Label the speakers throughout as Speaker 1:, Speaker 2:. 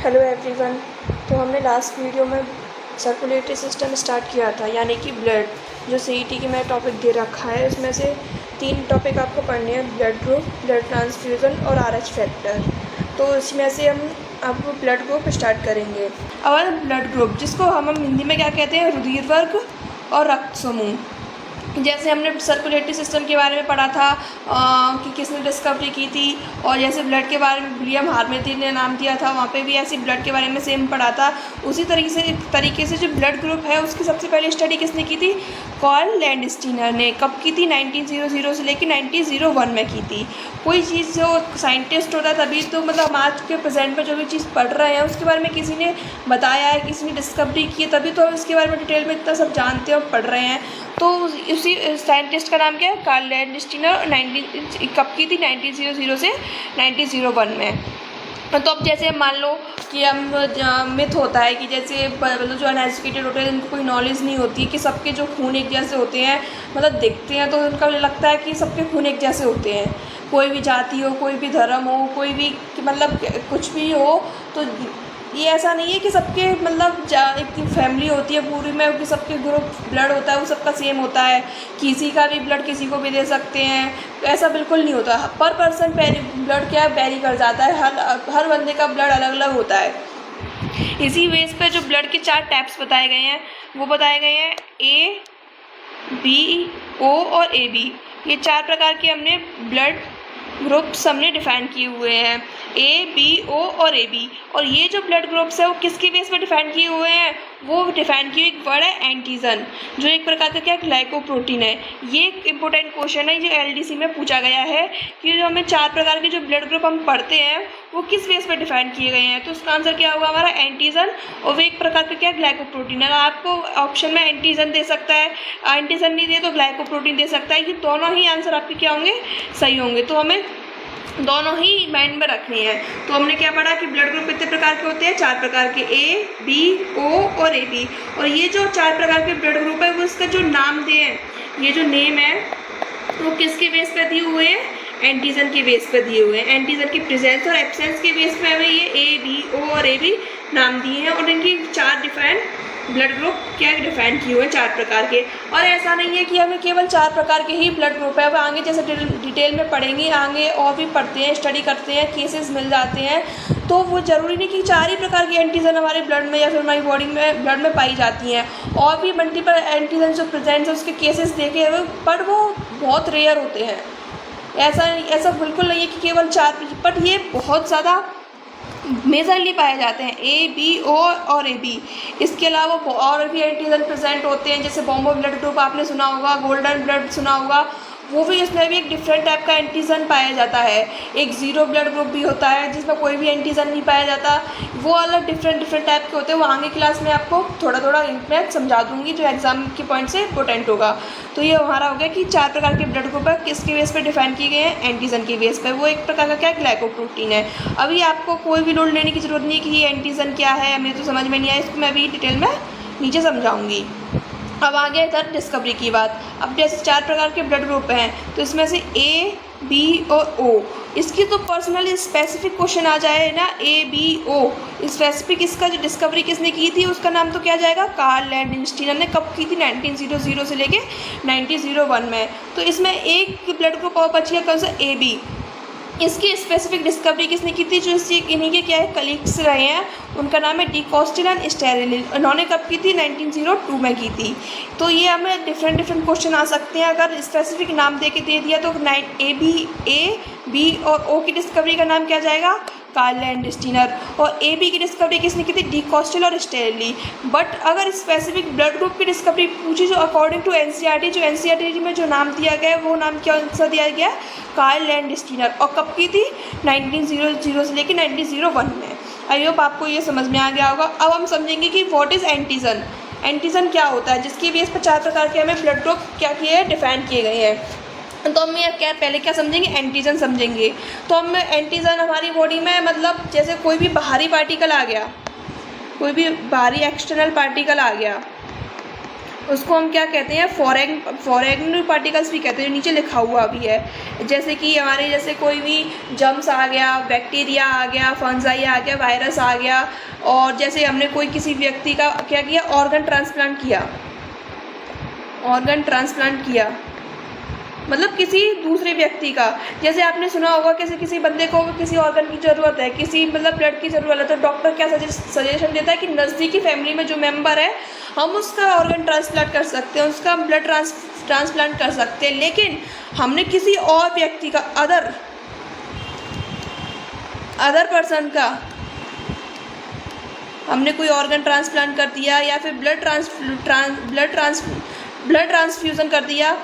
Speaker 1: Hello everyone. तो हमने last video में सर्कुलेटरी सिस्टम स्टार्ट किया था, यानी कि ब्लड, जो सीईटी की मैं टॉपिक दे रखा है उसमें से 3 टॉपिक आपको पढ़ने हैं, ब्लड ग्रुप, ब्लड ट्रांसफ्यूज़न और आरएच फैक्टर। तो इसमें से हम अब ब्लड ग्रुप स्टार्ट करेंगे। और ब्लड ग्रुप, जिसको हम हिंदी में क्या कहते हैं, रुधिर वर्ग और रक्त समूह। जैसे हमने सर्कुलेटरी सिस्टम के बारे में पढ़ा था कि किसने डिस्कवरी की थी, और जैसे ब्लड के बारे में विलियम हार्मेटी ने नाम दिया था, वहाँ पे भी ऐसे ब्लड के बारे में सेम पढ़ा था। उसी तरीके से जो ब्लड ग्रुप है उसकी सबसे पहले स्टडी किसने की थी, कार्ल लैंडस्टीनर ने। कब की थी, 1900 से लेकर 1901 में की थी। कोई चीज़ जो साइंटिस्ट होता है तभी तो, मतलब हम आज के प्रेजेंट में जो भी चीज़ पढ़ रहे हैं उसके बारे में किसी ने बताया है, किसी ने डिस्कवरी की है, तभी तो हम इसके बारे में डिटेल में इतना सब जानते हैं और पढ़ रहे हैं। तो उसी साइंटिस्ट का नाम क्या है, कार्ल लैंडस्टीनर। कब की थी, 1900 से 1901 में। तो अब जैसे मान लो कि हम मिथ होता है कि जैसे मतलब जो अनएजुकेटेड होते हैं, जिनको कोई नॉलेज नहीं होती कि सबके जो खून एक जैसे होते हैं, मतलब दिखते हैं तो उनका लगता है कि सबके खून एक जैसे होते हैं। कोई भी जाति हो, कोई भी धर्म हो, कोई भी मतलब कुछ भी हो, तो ये ऐसा नहीं है कि सबके मतलब एक फैमिली होती है पूरी में कि सबके ग्रुप ब्लड होता है वो सबका सेम होता है, किसी का भी ब्लड किसी को भी दे सकते हैं, तो ऐसा बिल्कुल नहीं होता। पर पर्सन ब्लड क्या वेरी कर जाता है, हर बंदे का ब्लड अलग अलग होता है। इसी बेस पे जो ब्लड के 4 टाइप्स बताए गए हैं वो बताए गए हैं ए, बी, ओ और ए बी। ये 4 प्रकार के हमने ब्लड ग्रुप्स हमने डिफाइन किए हुए हैं, ए, बी, ओ और ए बी। और ये जो ब्लड ग्रुप्स है वो किसके बेस पर डिफाइन किए हुए हैं, वो डिफाइन किए एक वर्ड है एंटीजन, जो एक प्रकार का क्या ग्लाइकोप्रोटीन है। ये एक इंपॉर्टेंट क्वेश्चन है जो एलडीसी में पूछा गया है कि जो हमें 4 प्रकार के जो ब्लड ग्रुप हम पढ़ते हैं वो किस बेस पर डिफाइन किए गए हैं। तो उसका आंसर क्या होगा हमारा, एंटीजन। और वो एक प्रकार का क्या ग्लाइकोप्रोटीन है। आपको ऑप्शन में एंटीजन दे सकता है, एंटीजन नहीं दे तो ग्लाइकोप्रोटीन दे सकता है। ये दोनों ही आंसर आपके क्या होंगे, सही होंगे। तो हमें दोनों ही माइंड में रखनी है। तो हमने क्या पढ़ा कि ब्लड ग्रुप कितने प्रकार के होते हैं, 4 प्रकार के, ए, बी, ओ और ए बी। और ये जो 4 प्रकार के ब्लड ग्रुप है वो इसका जो नाम दिए हैं, ये जो नेम है वो किसके बेस पे दिए हुए हैं, एंटीजन के बेस पे दिए हुए हैं। एंटीजन की प्रेजेंस और एब्सेंस के बेस पे हमें ये ए, बी, ओ और ए बी नाम दिए हैं। और इनकी 4 डिफरेंट ब्लड ग्रुप क्या डिफाइन किए हुए हैं, 4 प्रकार के। और ऐसा नहीं है कि हमें केवल 4 प्रकार के ही ब्लड ग्रुप है, वो आगे जैसे डिटेल में पढ़ेंगे, आगे और भी पढ़ते हैं, स्टडी करते हैं, केसेस मिल जाते हैं। तो वो ज़रूरी नहीं कि 4 ही प्रकार की एंटीजन हमारे ब्लड में या फिर हमारी बॉडी में ब्लड में पाई जाती हैं। और भी मल्टीपल एंटीजन जो प्रेजेंट है उसके केसेस देखे हुए, बट वो बहुत रेयर होते हैं। ऐसा बिल्कुल नहीं है कि केवल 4, बट ये बहुत ज़्यादा मेजरली पाए जाते हैं, ए, बी, ओ और ए बी। इसके अलावा और भी एंटीजन प्रेजेंट होते हैं, जैसे बॉम्बो ब्लड ग्रुप आपने सुना होगा, गोल्डन ब्लड सुना होगा, वो भी इसमें भी एक डिफरेंट टाइप का एंटीजन पाया जाता है। एक ज़ीरो ब्लड ग्रुप भी होता है जिसमें कोई भी एंटीजन नहीं पाया जाता, वो अलग डिफरेंट टाइप के होते हैं। वो आगे क्लास में आपको थोड़ा इनमें समझा दूंगी जो एग्जाम के पॉइंट से इंपॉर्टेंट होगा। तो ये हमारा हो गया कि 4 प्रकार के ब्लड ग्रुप है, किसके बेस पे डिफाइन किए गए हैं, एंटीजन के बेस पे। वो एक प्रकार का क्या ग्लाइकोप्रोटीन है। अभी आपको कोई भी नोट लेने की जरूरत नहीं है कि ये एंटीजन क्या है, हमें तो समझ में नहीं आया, इसको मैं अभी डिटेल में नीचे समझाऊंगी। अब आ गया इधर डिस्कवरी की बात। अब जैसे 4 प्रकार के ब्लड ग्रुप हैं, तो इसमें से ए, बी और ओ, इसकी तो पर्सनली स्पेसिफिक क्वेश्चन आ जाए ना, ए, बी, ओ स्पेसिफिक, इसका जो डिस्कवरी किसने की थी उसका नाम तो क्या जाएगा, कार्ल लैंडस्टीनर ने। कब की थी, 1900 से लेके 1901 में। तो इसमें एक ब्लड ग्रुप और बच गया, कौन सा, ए बी। इसकी स्पेसिफिक डिस्कवरी किसने की थी, जो इन्हीं के क्या है कलीग्स रहे हैं, उनका नाम है डी कॉस्टिन एंड स्टेरिलिन। उन्होंने कब की थी, 1902 में की थी। तो ये हमें डिफरेंट क्वेश्चन आ सकते हैं। अगर स्पेसिफिक नाम दे के दे दिया तो ए, बी और ओ की डिस्कवरी का नाम क्या जाएगा, कार्ल लैंडस्टीनर। और ए बी की डिस्कवरी किसने की थी, डी कॉस्टिल और स्टेरली। बट अगर स्पेसिफिक ब्लड ग्रुप की डिस्कवरी पूछी जो अकॉर्डिंग टू एनसीईआरटी, जो एनसीईआरटी में जो नाम दिया गया है वो नाम क्या सा दिया गया, कार्ल लैंडस्टीनर। और कब की थी, 1900 से लेकर 1901 में। आई होप आपको ये समझ में आ गया होगा। अब हम समझेंगे कि व्हाट इज़ एंटीजन। एंटीजन क्या होता है, जिसके बेस पर 4 प्रकार के हमें ब्लड ग्रुप क्या किए हैं, डिफाइन किए गए हैं। तो हम ये क्या पहले क्या समझेंगे, एंटीजन समझेंगे। तो हम एंटीजन हमारी बॉडी में, मतलब जैसे कोई भी बाहरी पार्टिकल आ गया, कोई भी बाहरी एक्सटर्नल पार्टिकल आ गया, उसको हम क्या कहते हैं, फॉरेन पार्टिकल्स भी कहते हैं, जो नीचे लिखा हुआ भी है। जैसे कि हमारे जैसे कोई भी जम्स आ गया, बैक्टीरिया आ गया, फंजाई आ गया, वायरस आ गया, और जैसे हमने कोई किसी व्यक्ति का क्या किया, ऑर्गन ट्रांसप्लांट किया, मतलब किसी दूसरे व्यक्ति का। जैसे आपने सुना होगा किसी बंदे को किसी ऑर्गन की ज़रूरत है, किसी मतलब ब्लड की ज़रूरत है, तो डॉक्टर क्या सजेशन देता है कि नज़दीकी फैमिली में जो मेंबर है हम उसका ऑर्गन ट्रांसप्लांट कर सकते हैं, उसका ब्लड ट्रांसप्लांट कर सकते हैं। लेकिन हमने किसी और व्यक्ति का अदर पर्सन का हमने कोई ऑर्गन ट्रांसप्लांट कर दिया या फिर ब्लड ट्रांसफ्यूज़न कर दिया,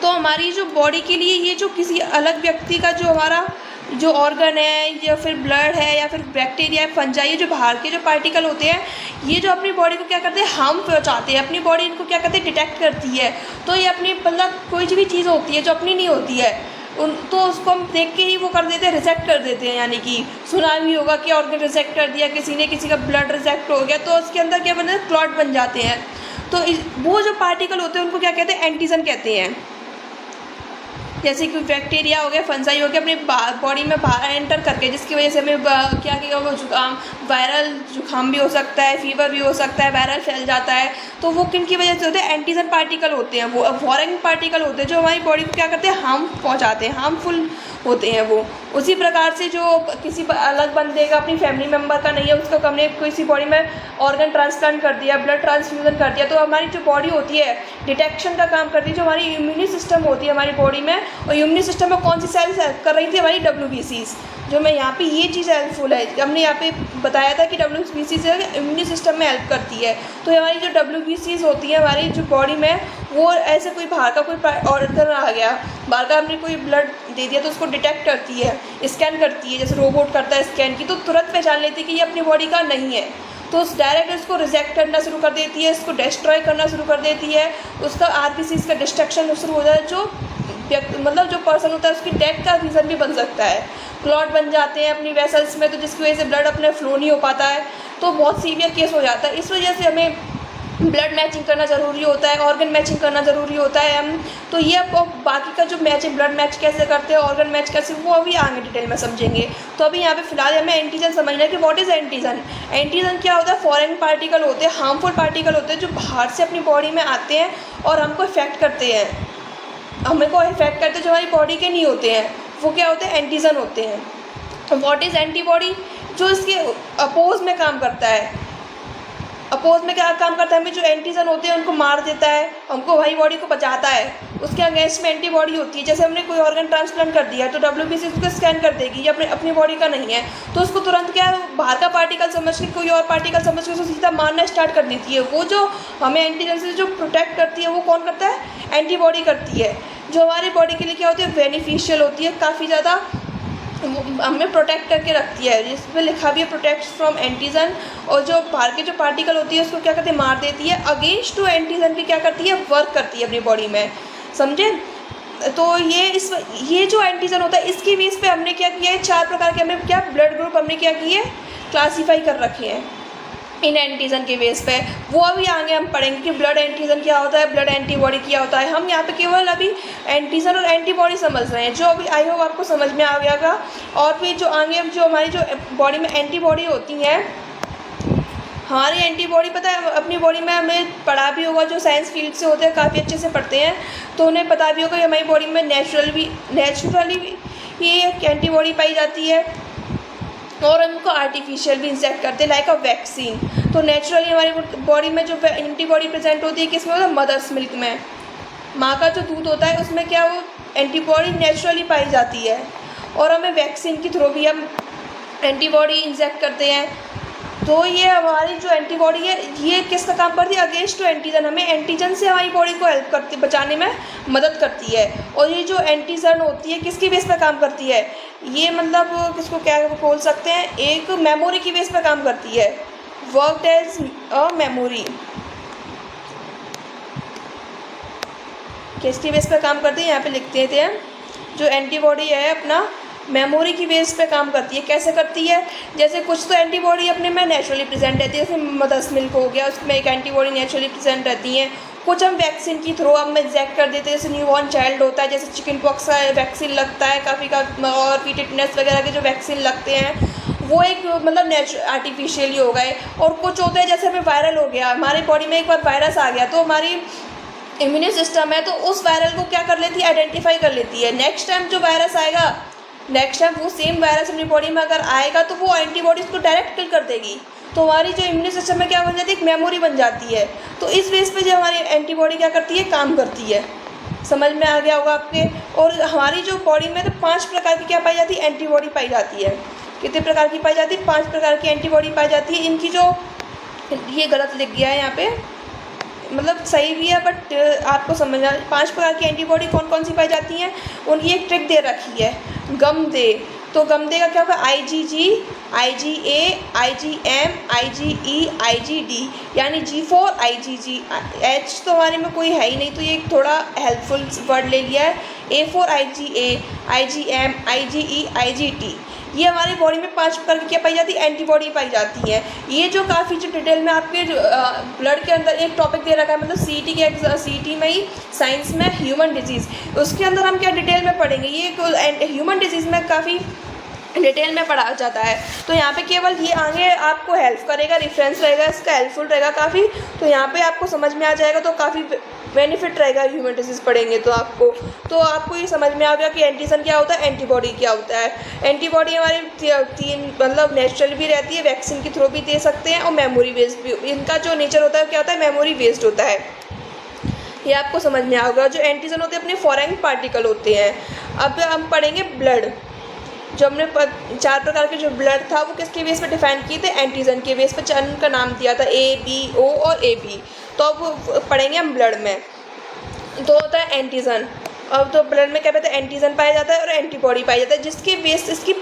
Speaker 1: तो हमारी जो बॉडी के लिए ये जो किसी अलग व्यक्ति का जो हमारा जो ऑर्गन है या फिर ब्लड है या फिर बैक्टीरिया है, फंजाई, जो बाहर के जो पार्टिकल होते हैं, ये जो अपनी बॉडी को क्या करते हैं, हार्म पहुंचाते हैं। अपनी बॉडी इनको क्या करते हैं, डिटेक्ट करती है। तो ये अपनी मतलब कोई भी चीज़ होती है जो अपनी नहीं होती है तो उसको हम देख के ही वो कर देते हैं, रिजेक्ट कर देते हैं। यानी कि सुना भी होगा कि ऑर्गन रिजेक्ट कर दिया किसी ने, किसी का ब्लड रिजेक्ट हो गया, तो उसके अंदर क्या बनते हैं, क्लॉट बन जाते हैं। तो वो जो पार्टिकल होते हैं उनको क्या कहते हैं, एंटीजन कहते हैं। जैसे कि बैक्टीरिया हो गया, फंजाई हो गया, अपनी बॉडी में बाहर एंटर करके, जिसकी वजह से हमें क्या किया, वो जुकाम, वायरल जुकाम भी हो सकता है, फीवर भी हो सकता है, वायरल फैल जाता है। तो वो किन की वजह से होते हैं, एंटीजन पार्टिकल होते हैं, वो फॉरेन पार्टिकल होते हैं जो हमारी बॉडी को क्या करते हैं, हार्म पहुंचाते हैं, हार्मफुल होते हैं वो। उसी प्रकार से जो किसी अलग बंदे का, अपनी फैमिली मेम्बर का नहीं है, उसको हमने किसी बॉडी में ऑर्गन ट्रांसप्लांट कर दिया, ब्लड ट्रांसफ्यूज़न कर दिया, तो हमारी जो बॉडी होती है डिटेक्शन का काम करती है। जो हमारी इम्यूनी सिस्टम होती है हमारी बॉडी में, और इम्यूनी सिस्टम में कौन सी सेल्स हेल्प कर रही थी, हमारी WBCs। जो मैं यहाँ पे ये चीज़ हेल्पफुल है, हमने यहाँ पे बताया था कि WBCs इम्यूनी सिस्टम में हेल्प करती है। तो हमारी जो WBCs होती है हमारी जो बॉडी में, वो ऐसे कोई बाहर का कोई ऑर्गन आ गया, बाहर का हमने कोई ब्लड दे दिया, तो उसको डिटेक्ट करती है, स्कैन करती है, जैसे रोबोट करता है स्कैन की, तो तुरंत पहचान लेती है कि ये अपनी बॉडी का नहीं है। तो उस डायरेक्ट इसको रिजेक्ट करना शुरू कर देती है, इसको डिस्ट्रॉय करना शुरू कर देती है, उसका RBCs का डिस्ट्रक्शन शुरू हो जाता है। जो मतलब जो पर्सन होता है उसकी डेथ का रीज़न भी बन सकता है। क्लॉट बन जाते हैं अपनी वेसल्स में, तो जिसकी वजह से ब्लड अपने फ्लो नहीं हो पाता है, तो बहुत सीवियर केस हो जाता है। इस वजह से हमें ब्लड मैचिंग करना ज़रूरी होता है, ऑर्गन मैचिंग करना ज़रूरी होता है। हम तो ये आपको बाकी का जो मैच है, ब्लड मैच कैसे करते हैं, ऑर्गन मैच कैसे, वो अभी आगे डिटेल में समझेंगे। तो अभी यहाँ पे फिलहाल हमें एंटीजन समझना है कि व्हाट इज़ एंटीजन। एंटीजन क्या होता है, फॉरेन पार्टिकल होते हैं, हार्मफुल पार्टिकल होते हैं जो बाहर से अपनी बॉडी में आते हैं और हमको इफेक्ट करते हैं, हमको इफेक्ट करते हैं, जो हमारी बॉडी के नहीं होते हैं, वो क्या होते हैं, एंटीजन होते हैं। व्हाट इज़ एंटीबॉडी, जो इसके अपोज में काम करता है। अपोज में क्या काम करता है, हमें जो एंटीजन होते हैं उनको मार देता है, हमको हमारी बॉडी को बचाता है। उसके अगेंस्ट में एंटीबॉडी होती है। जैसे हमने कोई ऑर्गन ट्रांसप्लांट कर दिया तो WBC उसको स्कैन कर देगी, ये अपनी बॉडी का नहीं है, तो उसको तुरंत क्या है, बाहर का पार्टिकल समझ के, कोई और पार्टिकल समझ के उसको सीधा मारना स्टार्ट कर देती है। वो जो हमें एंटीजन से जो प्रोटेक्ट करती है वो कौन करता है, एंटीबॉडी करती है, जो हमारी बॉडी के लिए क्या होती है, बेनिफिशियल होती है, काफ़ी ज़्यादा हमें प्रोटेक्ट करके रखती है। जिसमें लिखा भी है प्रोटेक्ट फ्रॉम एंटीजन, और जो बाहर की जो पार्टिकल होती है उसको क्या करती है, मार देती है। अगेंस्ट टू एंटीजन की क्या करती है, वर्क करती है अपनी बॉडी में, समझे। तो ये जो एंटीजन होता है इसकी बेस पे हमने क्या किया है, 4 प्रकार के हमें क्या ब्लड ग्रुप हमने क्या किए, क्लासीफाई कर रखे हैं इन एंटीजन के बेस पे। वो अभी आगे हम पढ़ेंगे कि ब्लड एंटीजन क्या होता है, ब्लड एंटीबॉडी क्या होता है। हम यहाँ पे केवल अभी एंटीजन और एंटीबॉडी समझ रहे हैं, जो अभी आई होप आपको समझ में आ गया। और फिर जो आगे जो हमारी जो बॉडी में एंटीबॉडी होती हैं, हमारी एंटीबॉडी पता है अपनी बॉडी में हमें पढ़ा भी होगा, जो साइंस फील्ड से होते हैं काफ़ी अच्छे से पढ़ते हैं, तो उन्हें पता भी होगा कि हमारी बॉडी में नेचुरली भी एक एंटीबॉडी पाई जाती है, और उनको आर्टिफिशियल भी इंजेक्ट करते हैं, लाइक अ वैक्सीन। तो नेचुरली हमारी बॉडी में जो एंटीबॉडी प्रेजेंट होती है किसमें होता है, मदर्स मिल्क में, माँ का जो दूध होता है उसमें क्या वो एंटीबॉडी नेचुरली पाई जाती है। और हमें वैक्सीन के थ्रू भी हम एंटीबॉडी इंजेक्ट करते हैं। तो ये हमारी जो एंटीबॉडी है ये किसका काम करती है, अगेंस्ट टू एंटीजन, हमें एंटीजन से हमारी बॉडी को हेल्प करती, बचाने में मदद करती है। और ये जो एंटीजन होती है किसकी बेस पर काम करती है, ये मतलब किसको क्या बोल सकते हैं, एक मेमोरी की बेस पर काम करती है, वर्क एज अ मेमोरी। किसकी बेस पर काम करती है, यहाँ पे लिखते थे हम, जो एंटीबॉडी है अपना मेमोरी की बेस पे काम करती है। कैसे करती है? जैसे कुछ तो एंटीबॉडी अपने में नेचुरली प्रेजेंट रहती है, जैसे मदर्स मिल्क हो गया, उसमें एक एंटीबॉडी नेचुरली प्रेजेंट रहती है। कुछ हम वैक्सीन की थ्रू हम इंजेक्ट कर देते हैं, जैसे न्यूबॉर्न चाइल्ड होता है, जैसे चिकन पॉक्स का वैक्सीन लगता है काफ़ी का, और टिटनेस वगैरह के जो वैक्सीन लगते हैं वो एक मतलब आर्टिफिशियली हो गए। और कुछ होते हैं जैसे हमें वायरल हो गया, हमारी बॉडी में एक बार वायरस आ गया तो हमारी इम्यून सिस्टम है तो उस वायरल को क्या कर लेती है, आइडेंटिफाई कर लेती है। नेक्स्ट टाइम जो वायरस आएगा, नेक्स्ट टाइम वो सेम वायरस अपनी बॉडी में अगर आएगा तो वो एंटीबॉडीज़ को डायरेक्ट किल कर देगी। तो हमारी जो इम्यून सिस्टम में क्या बन जाती है, एक मेमोरी बन जाती है। तो इस बेस पे जो हमारी एंटीबॉडी क्या करती है, काम करती है। समझ में आ गया होगा आपके। और हमारी जो बॉडी में तो 5 प्रकार की क्या पाई जाती है, एंटीबॉडी पाई जाती है। कितने प्रकार की पाई जाती है? 5 प्रकार की एंटीबॉडी पाई जाती है। इनकी जो, ये गलत लिख गया है यहाँ पे, मतलब सही भी है बट आपको समझना, 5 प्रकार की एंटीबॉडी कौन कौन सी पाई जाती हैं, उनकी एक ट्रिक दे रखी है, गम दे। तो गम दे का क्या होगा, IgG, IgA, IgM, IgE, IgD, यानी G4 IgG। H तो हमारे में कोई है ही नहीं तो ये थोड़ा हेल्पफुल वर्ड ले लिया है। A4 IgA, IgM, IgE, IgT। ये हमारी बॉडी में 5 प्रकार की क्या पाई जाती है, एंटीबॉडी पाई जाती है। ये जो काफ़ी जो डिटेल में आपके ब्लड के अंदर एक टॉपिक दे रखा है, मतलब CET में ही, साइंस में ह्यूमन डिजीज़, उसके अंदर हम क्या डिटेल में पढ़ेंगे। ये ह्यूमन डिजीज़ में काफ़ी डिटेल में पढ़ा जाता है। तो यहाँ पे केवल ये आगे आपको हेल्प करेगा, रेफरेंस रहेगा, इसका हेल्पफुल रहेगा काफ़ी। तो यहाँ पे आपको समझ में आ जाएगा तो काफ़ी बेनिफिट रहेगा ह्यूमन डिजीज़ पढ़ेंगे तो आपको ये समझ में आ गया कि एंटीजन क्या होता है, एंटीबॉडी क्या होता है। एंटीबॉडी हमारी 3 मतलब नेचुरल भी रहती है, वैक्सीन के थ्रू भी दे सकते हैं, और मेमोरी बेस्ड भी। इनका जो नेचर होता है क्या होता है, मेमोरी बेस्ड होता है। ये आपको समझ में आएगा। जो एंटीजन होते हैं अपने फॉरेन पार्टिकल होते हैं। अब हम पढ़ेंगे ब्लड। जो हमने 4 प्रकार के जो ब्लड था वो किसके बेस पे डिफाइन किए थे, एंटीजन के बेस पे। चरण का नाम दिया था A, B, O और AB। तो अब पढ़ेंगे हम ब्लड में। तो होता है एंटीजन। अब तो ब्लड में क्या कहते हैं, एंटीजन पाया जाता है और एंटीबॉडी पाया जाता है, जिसके बेस इसके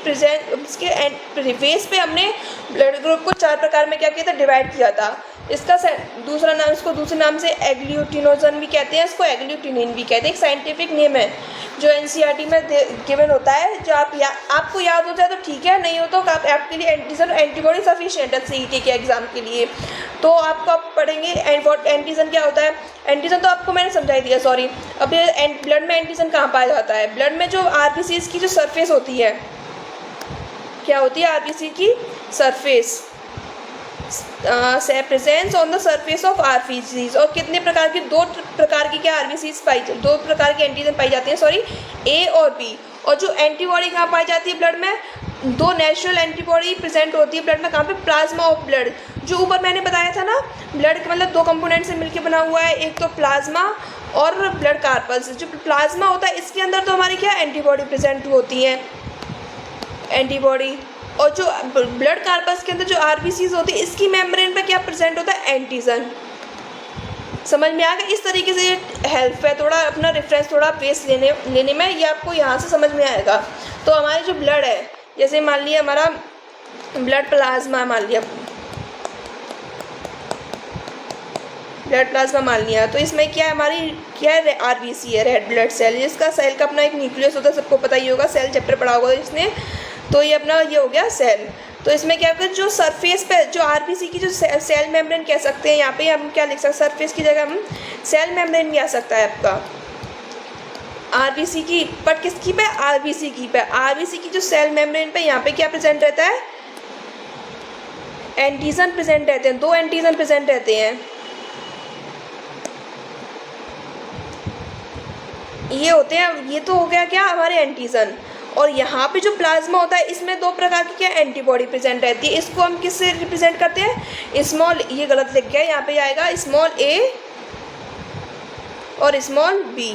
Speaker 1: बेस पे हमने ब्लड ग्रुप को 4 प्रकार में क्या किया था, डिवाइड किया था। इसका दूसरे नाम से एग्लूटिनोजन भी कहते हैं, इसको एग्लूटिनिन भी कहते हैं। एक साइंटिफिक नेम है जो NCERT में गिवन होता है। जो आपको याद हो जाए तो ठीक है, नहीं हो तो आपके लिए एंटीजन एंटीबॉडी सफिशिएंट है CET के एग्ज़ाम के लिए। तो आपको आप पढ़ेंगे एंटीजन क्या होता है। एंटीजन तो आपको मैंने समझाई दिया, सॉरी। अब ब्लड में एंटीजन कहाँ पाया जाता है, ब्लड में जो RBCs की जो सरफेस होती है, क्या होती है, RBC की surface presence on the surface of RBCs। और कितने प्रकार की, 2 प्रकार की क्या RBCs 2 प्रकार की एंटीजन पाई जाती हैं, सॉरी, A और B। और जो एंटीबॉडी कहाँ पाई जाती है ब्लड में, 2 नेचुरल एंटीबॉडी प्रेजेंट होती है ब्लड में। कहाँ पे, प्लाज्मा ऑफ ब्लड। जो ऊपर मैंने बताया था ना, ब्लड मतलब 2 कंपोनेंट से मिलकर बना हुआ है, एक तो प्लाज्मा और ब्लड कार्पल्स। जो प्लाज्मा होता है इसके अंदर तो हमारी क्या एंटीबॉडी प्रेजेंट होती हैं, एंटीबॉडी। और जो ब्लड कार्पस के अंदर जो RBCs होती है, इसकी मेम्ब्रेन पे क्या प्रेजेंट होता है, एंटीजन। समझ में आ गया। इस तरीके से ये हेल्प है, थोड़ा अपना रेफरेंस थोड़ा बेस लेने में, ये आपको यहाँ से समझ में आएगा। तो हमारे जो ब्लड है, जैसे मान लिया हमारा ब्लड प्लाज्मा, मान लिया ब्लड प्लाज्मा मान लिया, तो इसमें क्या है, हमारी क्या है, RBC है, रेड ब्लड सेल। इसका सेल का अपना एक न्यूक्लियस होता है, सबको पता ही होगा, सेल चैप्टर पढ़ा होगा इसने। तो ये अपना ये हो गया सेल। तो इसमें क्या होता है, जो सरफेस पे जो RBC की जो सेल मेम्ब्रेन कह सकते हैं, यहाँ पे हम क्या लिख सकते हैं, सरफेस की जगह हम सेल मेम्ब्रेन भी आ सकता है आपका RBC की। बट किसकी पे, RBC की पे। RBC की जो सेल मेम्ब्रेन पे यहाँ पे क्या प्रेजेंट रहता है, एंटीजन प्रेजेंट रहते हैं, 2 एंटीजन प्रेजेंट रहते हैं। ये होते हैं, ये तो हो गया क्या हमारे एंटीजन। और यहाँ पे जो प्लाज्मा होता है इसमें 2 प्रकार की क्या एंटीबॉडी प्रेजेंट रहती है। इसको हम किससे रिप्रेजेंट करते हैं, स्मॉल, ये गलत लिख गया, यहाँ पे आएगा स्मॉल a और स्मॉल b।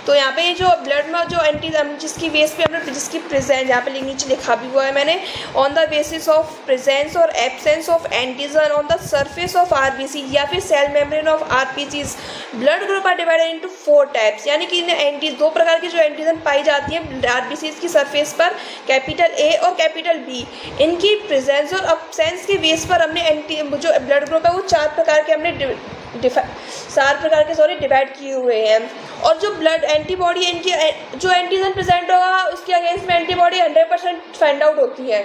Speaker 1: तो यहाँ पे जो ब्लड में जो एंटीजन जिसकी बेस पे हमने जिसकी प्रेजेंस यहाँ पे नीचे लिखा भी हुआ है मैंने, on the basis of presence और absence of antigen on the surface of RBC या फिर cell membrane of RBCs, blood group are divided into 4 types. यानी कि 2 प्रकार की जो एंटीजन पाई जाती है RBCs की सरफेस पर, कैपिटल A और कैपिटल B। इनकी प्रेजेंस और एब्सेंस के बेस पर हमने जो ब्लड ग्रुप है वो 4 प्रकार के हमने डिवाइड किए हुए हैं। और जो ब्लड एंटीबॉडी, इनकी जो एंटीजन प्रेजेंट होगा उसके अगेंस्ट में एंटीबॉडी 100% फाइंड आउट होती है।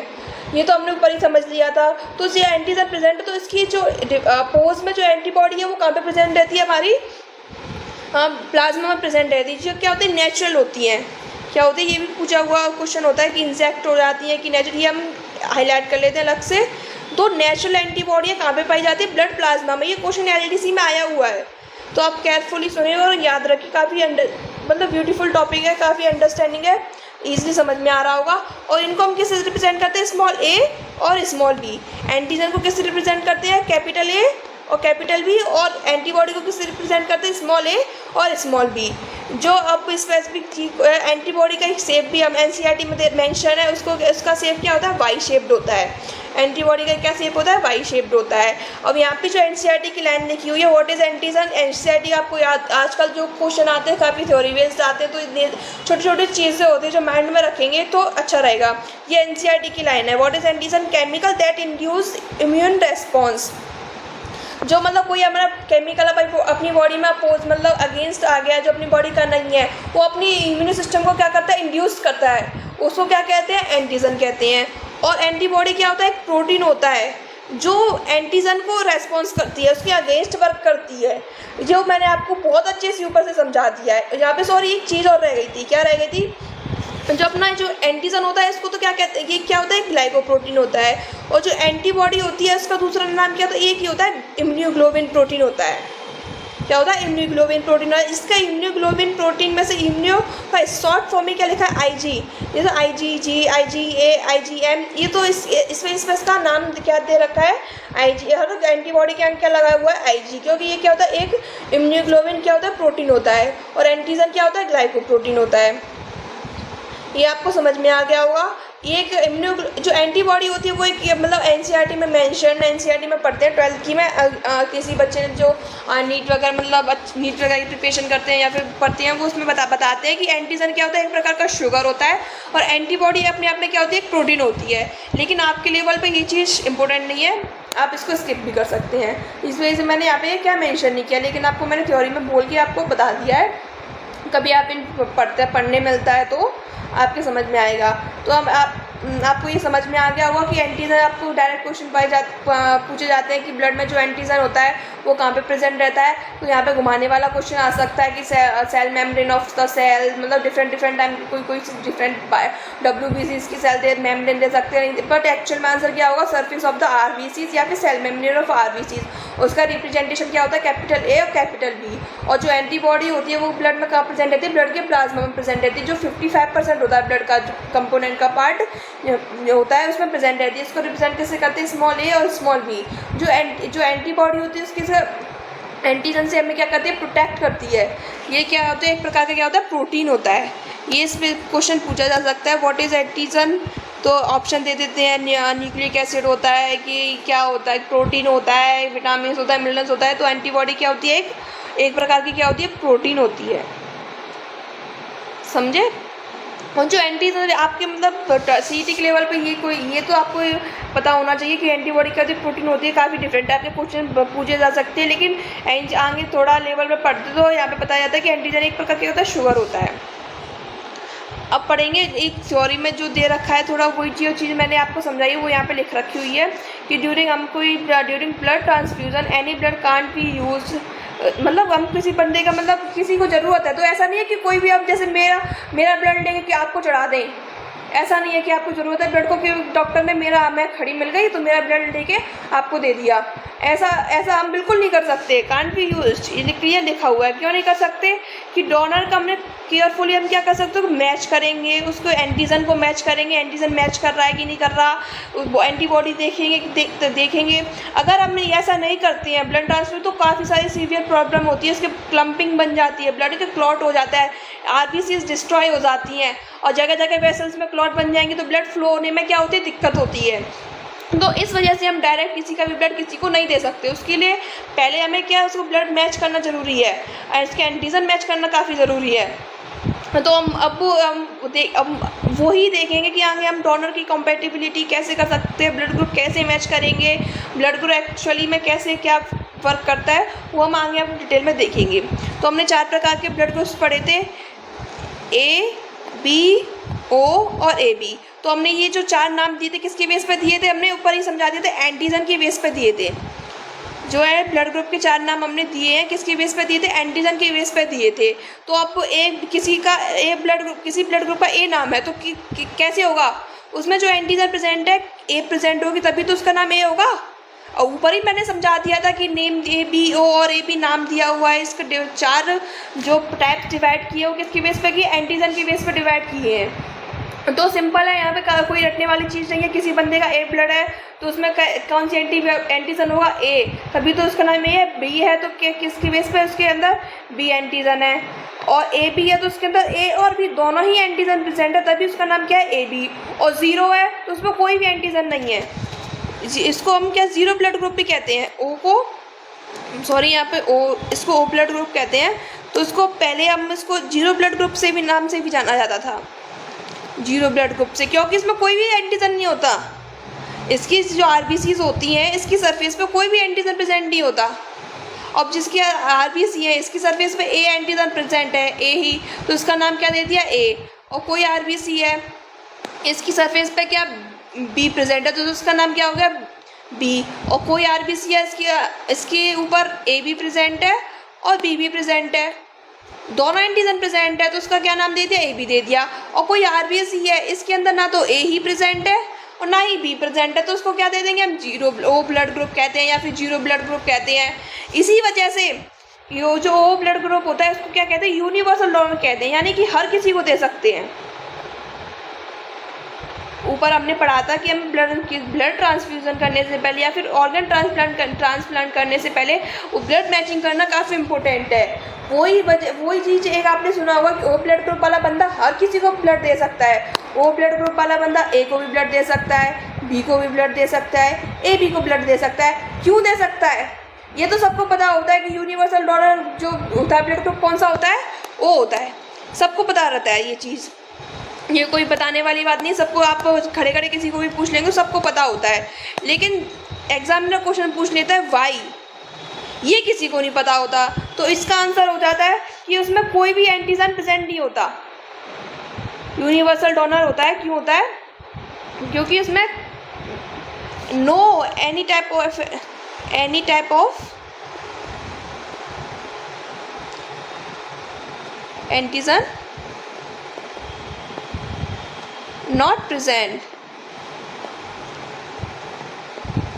Speaker 1: ये तो हमने ऊपर ही समझ लिया था। तो ये एंटीजन प्रेजेंट, तो इसकी जो अपोज में जो एंटीबॉडी है वो कहाँ पे प्रेजेंट रहती है, हमारी प्लाज्मा में प्रेजेंट रहती है। जो क्या होती है, नेचुरल होती हैं। क्या होती है, ये भी पूछा हुआ क्वेश्चन होता है कि इंजेक्ट हो जाती है कि नेचुरल, ये हम हाईलाइट कर लेते हैं अलग से। तो नेचुरल एंटीबॉडियाँ कहाँ पे पाई जाती है, ब्लड प्लाज्मा में। ये क्वेश्चन एलडीसी में आया हुआ है, तो आप केयरफुली सुनिए और याद रखिए। काफ़ी मतलब ब्यूटीफुल टॉपिक है, काफ़ी अंडरस्टैंडिंग है, ईजिली समझ में आ रहा होगा। और इनको हम किससे रिप्रेजेंट करते हैं, स्मॉल ए और स्मॉल बी। एंटीजन को किससे रिप्रेजेंट करते हैं, कैपिटल ए और कैपिटल बी। और एंटीबॉडी को किससे रिप्रेजेंट करते हैं, स्मॉल ए और स्मॉल बी। जो अब स्पेसिफिक एंटीबॉडी का एक शेप भी हम एनसीईआरटी में मेंशन है, उसका शेप क्या होता है, वाई शेप्ड होता है। एंटीबॉडी का क्या शेप होता है, वाई शेप्ड होता है। अब यहाँ पे जो एनसीईआरटी की लाइन लिखी हुई है, व्हाट इज एंटीजन, एनसीईआरटी आपको याद, आजकल जो क्वेश्चन आते हैं काफ़ी थ्योरी बेस्ड आते हैं, तो छोटी छोटी चीज़ें होती हैं जो माइंड में रखेंगे तो अच्छा रहेगा। ये एनसीईआरटी की लाइन है, what is antigen, chemical that induce immune response. जो मतलब कोई हमारा केमिकल अपनी बॉडी में अपोज मतलब अगेंस्ट आ गया, जो अपनी बॉडी का नहीं है, वो अपनी इम्यून सिस्टम को क्या करता है, इंड्यूस करता है, उसको क्या कहते हैं, एंटीजन कहते हैं। और एंटीबॉडी क्या होता है, एक प्रोटीन होता है जो एंटीजन को रेस्पॉन्स करती है, उसके अगेंस्ट वर्क करती है। जो मैंने आपको बहुत अच्छे से ऊपर से समझा दिया है। यहाँ पे सॉरी एक चीज़ और रह गई थी, क्या रह गई थी, जो अपना जो एंटीजन होता है इसको तो क्या कहते हैं, ये क्या होता है, ग्लाइकोप्रोटीन होता है। और जो एंटीबॉडी होती है उसका दूसरा नाम क्या होता है, एक ही होता है, इम्यूनोग्लोबिन प्रोटीन होता है। क्या होता है, इम्यूनोग्लोबिन प्रोटीन। और इसका इम्यूनोग्लोबिन प्रोटीन में से इम्यूनो का शॉर्ट फॉर्म में क्या लिखा है, आईजी, जैसे आईजीजी, आईजीए, आईजीएम, ये तो इसमें इसका नाम क्या दे रखा है, आईजी। हर एंटीबॉडी के अंग क्या लगा हुआ है, आईजी, क्योंकि ये क्या होता है, एक इम्यूनोग्लोबिन क्या होता है, प्रोटीन होता है। और एंटीजन क्या होता है, ग्लाइकोप्रोटीन होता है। ये आपको समझ में आ गया होगा। एक जो एंटीबॉडी होती है वो एक मतलब एनसीईआरटी में मेंशन, एनसीईआरटी में पढ़ते हैं 12th की में। किसी बच्चे ने जो नीट वगैरह मतलब नीट वगैरह की प्रिपरेशन करते हैं या फिर पढ़ते हैं, वो उसमें बताते हैं कि एंटीजन क्या होता है, एक प्रकार का शुगर होता है। और एंटीबॉडी अपने आप में क्या होती है, एक प्रोटीन होती है। लेकिन आपके लेवल पर ये चीज़ इंपॉर्टेंट नहीं है, आप इसको स्किप भी कर सकते हैं। इस वजह से मैंने यहाँ पे क्या मेंशन नहीं किया, लेकिन आपको मैंने थ्योरी में बोल के आपको बता दिया है। कभी आप इन पढ़ने मिलता है तो आपके समझ में आएगा। तो हम आपको ये समझ में आ गया होगा कि एंटीजन, आपको डायरेक्ट क्वेश्चन पूछे जाते हैं कि ब्लड में जो एंटीजन होता है वो कहाँ पे प्रेजेंट रहता है। तो यहाँ पे घुमाने वाला क्वेश्चन आ सकता है कि cell membrane of the cell, मतलब डिफरेंट टाइम कोई डिफरेंट WBCs की सेल दे मेम्ब्रेन दे सकते हैं, बट एक्चुअल में आंसर क्या होगा, सरफेस ऑफ द RBCs या फिर सेल मेम्ब्रेन ऑफ RBCs। उसका रिप्रेजेंटेशन क्या होता है, कैपिटल A और कैपिटल B। और जो एंटीबॉडी होती है वो ब्लड में कहाँ प्रेजेंट रहती है, ब्लड के प्लाज्मा में प्रेजेंट रहती है। जो 55% होता है ब्लड का कंपोनेंट का पार्ट होता है उसमें प्रेजेंट रहती है। इसको रिप्रेजेंट कैसे करते हैं, स्मॉल ए और स्मॉल बी। जो एंटीबॉडी होती है उसके एंटीजन से हमें क्या करती है, प्रोटेक्ट करती है। ये क्या होता है, एक प्रकार का क्या होता है, प्रोटीन होता है। ये इस पर क्वेश्चन पूछा जा सकता है, व्हाट इज एंटीजन। तो ऑप्शन दे देते हैं, न्यूक्लिक एसिड होता है कि क्या होता है, प्रोटीन होता है, विटामिन होता है, मिनरल्स होता है। तो एंटीबॉडी क्या होती है, एक प्रकार की क्या होती है, प्रोटीन होती है, समझे। और जो एंटीजन आपके मतलब सीईटी के लेवल पे ये तो आपको पता होना चाहिए कि एंटीबॉडी का जो प्रोटीन होती है काफ़ी डिफरेंट टाइप के क्वेश्चन पूछे जा सकते हैं। लेकिन आगे थोड़ा लेवल पे पढ़ते तो यहाँ पे बताया जाता है कि एंटीजन एक प्रकार क्या होता है, शुगर होता है। अब पढ़ेंगे एक थ्योरी में जो दे रखा है, थोड़ा वही चीज़ मैंने आपको समझाई वो यहाँ पे लिख रखी हुई है कि during blood transfusion any blood can't be use. मतलब हम किसी बंदे का मतलब किसी को ज़रूरत है तो ऐसा नहीं है कि कोई भी, अब जैसे मेरा ब्लड लेंगे कि आपको चढ़ा दें, ऐसा नहीं है कि आपको ज़रूरत है ब्लड को कि डॉक्टर ने मैं खड़ी मिल गई तो मेरा ब्लड लेके आपको दे दिया। ऐसा हम बिल्कुल नहीं कर सकते। कांट बी यूज्ड, ये क्लियर लिखा हुआ है। क्यों नहीं कर सकते कि डोनर का हमने केयरफुली हम क्या कर सकते हो, मैच करेंगे उसको, एंटीजन को मैच करेंगे, एंटीजन मैच कर रहा है कि नहीं कर रहा, वो एंटीबॉडी देखेंगे। अगर हमने ऐसा नहीं करते हैं ब्लड ट्रांसफर तो काफ़ी सारी सीवियर प्रॉब्लम होती है, उसके क्लम्पिंग बन जाती है, ब्लड के क्लॉट हो जाता है, RBCs डिस्ट्रॉय हो जाती हैं और जगह जगह वेसल्स में क्लॉट बन जाएंगे तो ब्लड फ्लो होने में क्या होती है, दिक्कत होती है। तो इस वजह से हम डायरेक्ट किसी का भी ब्लड किसी को नहीं दे सकते। उसके लिए पहले हमें क्या, उसको ब्लड मैच करना ज़रूरी है और इसके एंटीजन मैच करना काफ़ी ज़रूरी है। तो हम वही देखेंगे कि आगे हम डोनर की कंपैटिबिलिटी कैसे कर सकते हैं, ब्लड ग्रुप कैसे मैच करेंगे, ब्लड ग्रुप एक्चुअली में कैसे क्या वर्क करता है वो हम आगे आप डिटेल में देखेंगे। तो हमने 4 प्रकार के ब्लड ग्रुप्स पढ़े थे, ए, बी, ओ और ए बी। तो हमने ये जो 4 नाम दिए थे किसके बेस पे दिए थे, हमने ऊपर ही समझा दिए थे, एंटीजन के बेस पे दिए थे। जो है ब्लड ग्रुप के 4 नाम हमने दिए हैं किसके बेस पे दिए थे, एंटीजन के बेस पे दिए थे। तो आपको किसी ब्लड ग्रुप का ए नाम है तो कैसे होगा, उसमें जो एंटीजन प्रेजेंट है ए प्रेजेंट होगी तभी तो उसका नाम ए होगा। और ऊपर ही मैंने समझा दिया था कि नेम ए बी ओ और ए बी नाम दिया हुआ है, इसके 4 जो टाइप्स डिवाइड किए वो किसके बेस पे किए, एंटीजन के बेस पे डिवाइड किए हैं। तो सिंपल है, यहाँ पे कोई रटने वाली चीज़ नहीं है। किसी बंदे का ए ब्लड है तो उसमें कौन सी एंटीजन होगा, ए, तभी तो उसका नाम ए है। बी है तो किसके बेस पे उसके अंदर बी एंटीजन है, और ए बी है तो उसके अंदर ए और बी दोनों ही एंटीजन प्रेजेंट है तभी उसका नाम क्या है, ए बी। और 0 है तो उसमें कोई भी एंटीजन नहीं है, इसको हम क्या 0 ब्लड ग्रुप भी कहते हैं। ओ को सॉरी यहाँ पे ओ, इसको ओ ब्लड ग्रुप कहते हैं। तो इसको पहले हम इसको 0 ब्लड ग्रुप से भी नाम से भी जाना जाता था, 0 ब्लड ग्रुप से, क्योंकि इसमें कोई भी एंटीजन नहीं होता। इसकी जो आरबीसीज होती हैं इसकी सरफेस पे कोई भी एंटीजन प्रेजेंट नहीं होता। अब जिसकी आरबीसी है इसकी सरफेस पे ए एंटीजन प्रेजेंट है, ए ही, तो इसका नाम क्या दे दिया, ए। और कोई आरबीसी है इसकी सरफेस पे क्या बी प्रेजेंट है तो उसका नाम क्या हो गया, बी। और कोई आरबीसी है इसके ऊपर ए बी प्रेजेंट है और बी भी प्रेजेंट है, दोनों एंटीजन प्रेजेंट है तो उसका क्या नाम दे दिया, ए बी दे दिया। और कोई आरबीसी है इसके अंदर ना तो ए ही प्रेजेंट है और ना ही बी प्रेजेंट है तो उसको क्या दे देंगे हम, 0 ओ ब्लड ग्रुप कहते हैं या फिर 0 ब्लड ग्रुप कहते हैं। इसी वजह से ये जो ओ ब्लड ग्रुप होता है उसको क्या कहते हैं, यूनिवर्सल डोनर कहते हैं, यानी कि हर किसी को दे सकते हैं। ऊपर हमने पढ़ा था कि हम ब्लड ट्रांसफ्यूज़न करने से पहले या फिर ऑर्गन ट्रांसप्लांट करने से पहले वो ब्लड मैचिंग करना काफ़ी इम्पोर्टेंट है। वही चीज़ एक आपने सुना होगा कि ओ ब्लड ग्रुप वाला बंदा हर किसी को ब्लड दे सकता है। ओ ब्लड ग्रुप वाला बंदा ए को भी ब्लड दे सकता है, बी को भी ब्लड दे सकता है, ए बी को ब्लड दे सकता है। क्यों दे सकता है, ये तो सबको पता होता है कि यूनिवर्सल डोनर जो होता है ब्लड ग्रुप कौन सा होता है, ओ होता है, सबको पता रहता है ये चीज़, ये कोई बताने वाली बात नहीं, सबको आप खड़े खड़े किसी को भी पूछ लेंगे सबको पता होता है। लेकिन एग्जामिनर क्वेश्चन पूछ लेता है वाई, ये किसी को नहीं पता होता। तो इसका आंसर हो जाता है कि उसमें कोई भी एंटीजन प्रेजेंट नहीं होता, यूनिवर्सल डोनर होता है। क्यों होता है, क्योंकि उसमें no any type of antigen not present,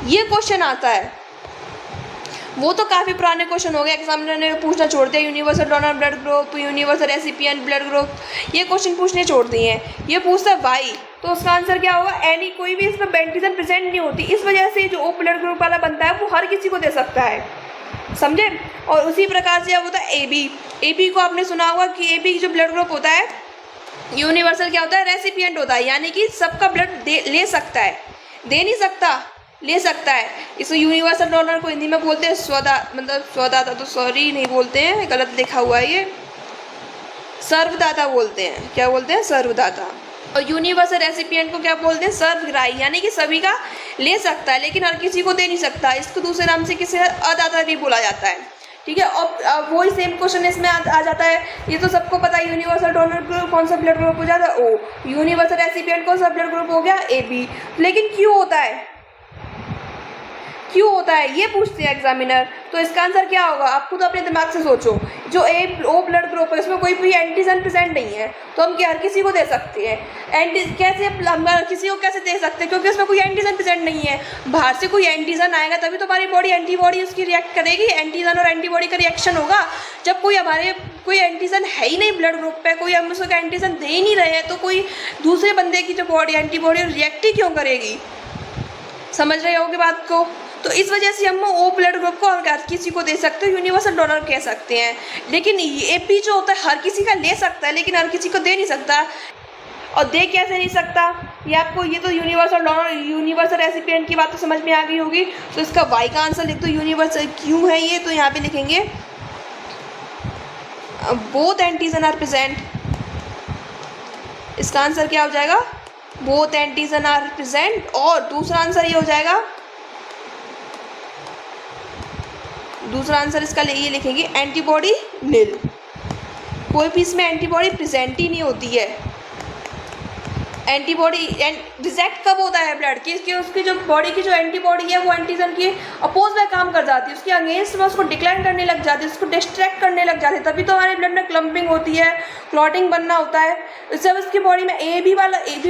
Speaker 1: ये क्वेश्चन आता है। वो तो काफ़ी पुराने क्वेश्चन हो गए, एग्जामिनर ने पूछना छोड़ दिया universal donor blood group, universal recipient blood group, ये क्वेश्चन पूछने छोड़ दिए हैं। ये पूछता है वाई, तो उसका आंसर क्या होगा, एनी, कोई भी इसमें एंटीजन प्रेजेंट नहीं होती। इस वजह से जो ओ ब्लड ग्रुप वाला बनता है वो हर किसी को दे सकता है, समझे। और उसी प्रकार से अब होता है ए बी। ए बी को आपने सुना होगा कि ए बी जो ब्लड ग्रुप होता है यूनिवर्सल क्या होता है, रेसिपिएंट होता है, यानी कि सबका ब्लड ले सकता है, दे नहीं सकता, ले सकता है। इसको यूनिवर्सल डोनर को हिंदी में बोलते हैं स्वदाता, तो सॉरी नहीं बोलते हैं, गलत लिखा हुआ है, ये सर्वदाता बोलते हैं। क्या बोलते हैं, सर्वदाता। और यूनिवर्सल रेसिपिएंट को क्या बोलते हैं, सर्वग्राही, यानी कि सभी का ले सकता है लेकिन हर किसी को दे नहीं सकता। इसको दूसरे नाम से किसी अदाता भी बोला जाता है, ठीक है। और वही सेम क्वेश्चन इसमें आ जाता है। ये तो सबको पता है, यूनिवर्सल डोनर ग्रुप कौन सा ब्लड ग्रुप हो जाता है, ओ। यूनिवर्सल रेसिपिएंट कौन सा ब्लड ग्रुप हो गया, ए बी। लेकिन क्यों होता है, क्यों होता है, ये पूछते हैं एग्जामिनर। तो इसका आंसर क्या होगा, आप खुद अपने दिमाग से सोचो। जो ओ ब्लड ग्रुप है उसमें कोई भी एंटीजन प्रेजेंट नहीं है तो हम क्या हर किसी को दे सकते हैं। कैसे हम किसी को कैसे दे सकते हैं, क्योंकि उसमें कोई एंटीजन प्रेजेंट नहीं है। बाहर से कोई एंटीजन आएगा तभी तो हमारी बॉडी एंटीबॉडी उसकी रिएक्ट करेगी, एंटीजन और एंटीबॉडी का रिएक्शन होगा। जब कोई एंटीजन है ही नहीं ब्लड ग्रुप पे, कोई हम उसको एंटीजन दे ही नहीं रहे हैं, तो कोई दूसरे बंदे की जो बॉडी एंटीबॉडी रिएक्ट ही क्यों करेगी, समझ रहे होगे बात को। तो इस वजह से हम ओ ब्लड ग्रुप को हर किसी को दे सकते हैं, यूनिवर्सल डोनर कह सकते हैं। लेकिन ए पी जो होता है हर किसी का ले सकता है लेकिन हर किसी को दे नहीं सकता। और दे कैसे नहीं सकता, ये आपको, ये तो यूनिवर्सल डोनर यूनिवर्सल रेसिपिएंट की बात तो समझ में आ गई होगी। तो इसका वाई का आंसर लिख दो, यूनिवर्सल क्यों है ये, तो यहाँ पे लिखेंगे बोथ एंटीजन आर प्रेजेंट। इसका आंसर क्या हो जाएगा, बोथ एंटीजन आर प्रेजेंट। और दूसरा आंसर ये हो जाएगा दूसरा आंसर इसका ये लिखेंगे एंटीबॉडी नील, कोई भी इसमें एंटीबॉडी प्रेजेंट ही नहीं होती है। एंटीबॉडी रिजेक्ट कब होता है ब्लड की, उसकी जो बॉडी की जो एंटीबॉडी है वो एंटीजन के अपोज में काम कर जाती है, उसके अगेंस्ट में उसको डिक्लाइन करने लग जाती है, उसको डिस्ट्रैक्ट करने लग जाती है, तभी तो हमारे ब्लड में क्लम्पिंग होती है, क्लॉटिंग बनना होता है। जब उसकी बॉडी में ए बी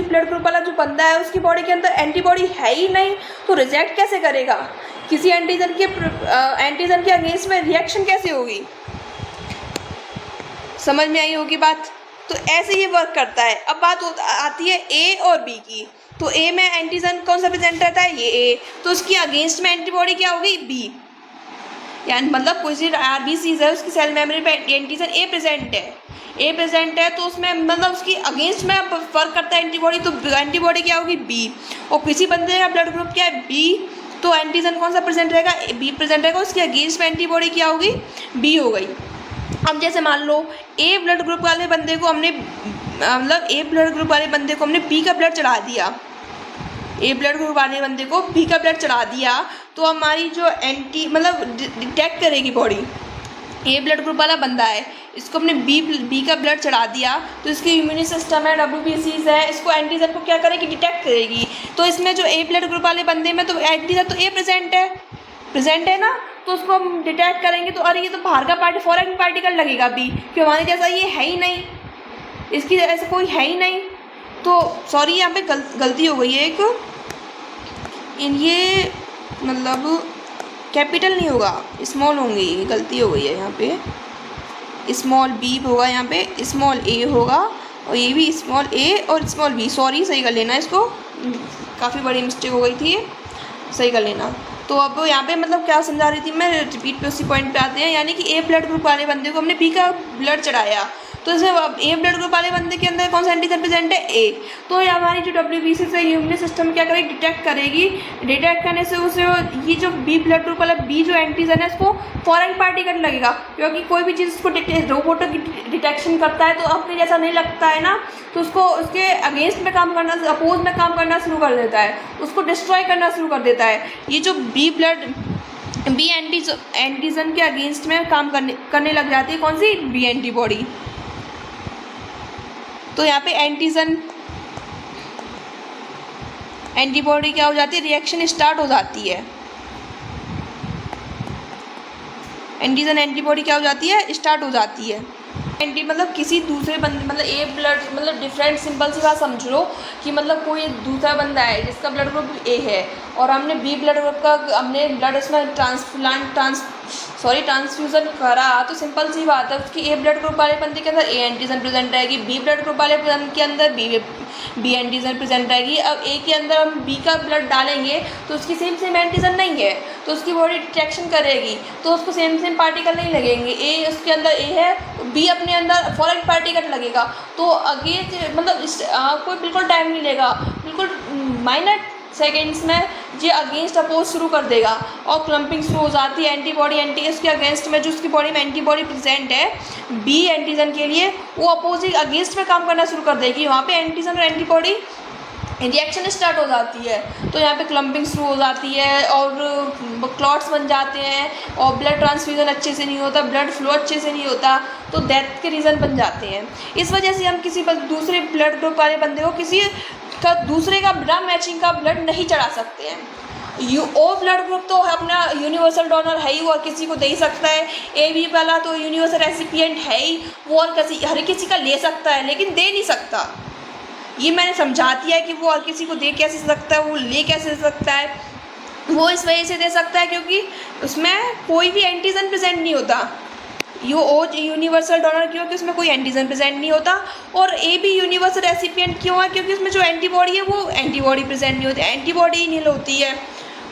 Speaker 1: ब्लड ग्रुप वाला जो बंदा है उसकी बॉडी के अंदर एंटीबॉडी है ही नहीं, तो रिजेक्ट कैसे करेगा, किसी एंटीजन के अगेंस्ट में रिएक्शन कैसे होगी। समझ में आई होगी बात। तो ऐसे ही वर्क करता है। अब बात आती है ए और बी की। तो ए में एंटीजन कौन सा प्रेजेंट रहता है, ये ए, तो उसकी अगेंस्ट में एंटीबॉडी क्या होगी, बी। यानी मतलब कोई सी आरबीसी है उसकी सेल मेमोरी पे एंटीजन ए प्रेजेंट है, तो उसमें मतलब उसकी अगेंस्ट में वर्क करता है एंटीबॉडी, तो एंटीबॉडी क्या होगी, बी। और किसी बंदे का ब्लड ग्रुप क्या है, बी, तो एंटीजन कौन सा प्रेजेंट रहेगा, बी प्रेजेंट रहेगा, उसकी अगेंस्ट में एंटीबॉडी क्या होगी, बी हो गई। अब जैसे मान लो ए ब्लड ग्रुप वाले बंदे को हमने बी का ब्लड चढ़ा दिया, ए ब्लड ग्रुप वाले बंदे को बी का ब्लड चढ़ा दिया, तो हमारी जो डिटेक्ट करेगी बॉडी, ए ब्लड ग्रुप वाला बंदा है, इसको हमने बी का ब्लड चढ़ा दिया, तो इसकी इम्यून सिस्टम है, WBCs है, इसको एंटीजन को क्या करेगी, डिटेक्ट करेगी। तो इसमें जो ए ब्लड ग्रुप वाले बंदे में तो एंटीजन तो ए प्रेजेंट है ना, तो उसको हम डिटेक्ट करेंगे तो अरे ये तो बाहर का फॉरेन पार्टिकल लगेगा बी, क्यों हमारे जैसा ये है ही नहीं, इसकी ऐसा कोई है ही नहीं। तो सॉरी यहाँ पे गलती हो गई है एक, ये मतलब कैपिटल नहीं होगा, स्मॉल होंगे, ये गलती हो गई है यहाँ पे, स्मॉल बी होगा, यहाँ पे स्मॉल ए होगा, और ये भी स्मॉल ए और स्मॉल बी, सॉरी सही कर लेना इसको, काफ़ी बड़ी मिस्टेक हो गई थी ये, सही कर लेना। तो अब यहाँ पे मतलब क्या समझा रही थी मैं, रिपीट पे उसी पॉइंट पे आते हैं। यानी कि ए ब्लड ग्रुप वाले बंदे को हमने बी का ब्लड चढ़ाया, तो इसमें ए ब्लड ग्रुप वाले बंदे के अंदर कौन सा एंटीजन प्रेजेंट है, ए। तो ये हमारी जो WBC से इम्यून सिस्टम क्या करेगी, डिटेक्ट करेगी, डिटेक्ट करने से उसे ये जो बी ब्लड ग्रुप वाला बी जो एंटीजन है इसको फॉरेन पार्टिकल लगेगा, क्योंकि कोई भी चीज़ उसको रोबोट डिटेक्शन करता है तो अपने जैसा नहीं लगता है ना, तो उसको उसके अगेंस्ट में काम करना, अपोज में काम करना शुरू कर देता है, उसको डिस्ट्रॉय करना शुरू कर देता है। ये जो बी एंटीजन के अगेंस्ट में काम करने लग जाती है, कौन सी, बी एंटीबॉडी। तो यहाँ पे एंटीबॉडी क्या हो जाती है, रिएक्शन स्टार्ट हो जाती है, एंटीजन एंटीबॉडी क्या हो जाती है, स्टार्ट हो जाती है। मतलब किसी दूसरे बंदे मतलब ए ब्लड मतलब डिफरेंट, सिंपल सी बात समझ लो कि मतलब कोई दूसरा बंदा है जिसका ब्लड ग्रुप ए है और हमने बी ब्लड ग्रुप का हमने ब्लड उसमें ट्रांसफ्यूज़न करा, तो सिंपल सी बात है उसकी ए ब्लड ग्रुप वाले बंदे के अंदर ए एंटीजन प्रेजेंट रहेगी, बी ब्लड ग्रुप वाले के अंदर बी एंटीजन प्रेजेंट रहेगी। अब ए के अंदर हम बी का ब्लड डालेंगे तो उसकी सेम एंटीजन नहीं है, तो उसकी बॉडी डिटेक्शन करेगी, तो उसको सेम पार्टिकल नहीं लगेंगे, ए उसके अंदर ए है, बी अपने अंदर फॉरेन पार्टिकल लगेगा, तो अगेन मतलब कोई बिल्कुल टाइम नहीं लेगा, बिल्कुल माइनर सेकेंड्स में ये अगेंस्ट अपोज शुरू कर देगा और क्लम्पिंग शुरू हो जाती है। एंटीबॉडी इसके अगेंस्ट में जो उसकी बॉडी में एंटीबॉडी प्रेजेंट है बी एंटीजन के लिए, वो अपोजिंग अगेंस्ट में काम करना शुरू कर देगी, वहाँ पे एंटीजन और एंटीबॉडी रिएक्शन स्टार्ट हो जाती है, तो यहाँ पे क्लम्पिंग शुरू हो जाती है और क्लॉट्स बन जाते हैं और ब्लड ट्रांसफ्यूजन अच्छे से नहीं होता, ब्लड फ्लो अच्छे से नहीं होता, तो डेथ के रीज़न बन जाते हैं। इस वजह से हम किसी दूसरे ब्लड ग्रुप वाले बंदे को किसी का दूसरे का ब्लड मैचिंग का ब्लड नहीं चढ़ा सकते हैं। ओ ब्लड ग्रुप तो अपना यूनिवर्सल डोनर है ही, वो किसी को दे ही सकता है, ए बी वाला तो यूनिवर्सल रेसिपिएंट है ही, वो और हर किसी का ले सकता है लेकिन दे नहीं सकता। ये मैंने समझा दिया है कि वो और किसी को दे कैसे सकता है, वो ले कैसे सकता है, वो इस वजह से दे सकता है क्योंकि उसमें कोई भी एंटीजन प्रेजेंट नहीं होता। यूनिवर्सल डोनर क्यों, कि उसमें कोई एंटीजन प्रेजेंट नहीं होता, और ए भी यूनिवर्सल रेसिपिएंट क्यों है, क्योंकि उसमें जो एंटीबॉडी है वो एंटीबॉडी प्रेजेंट नहीं होती, एंटीबॉडी ही नील होती है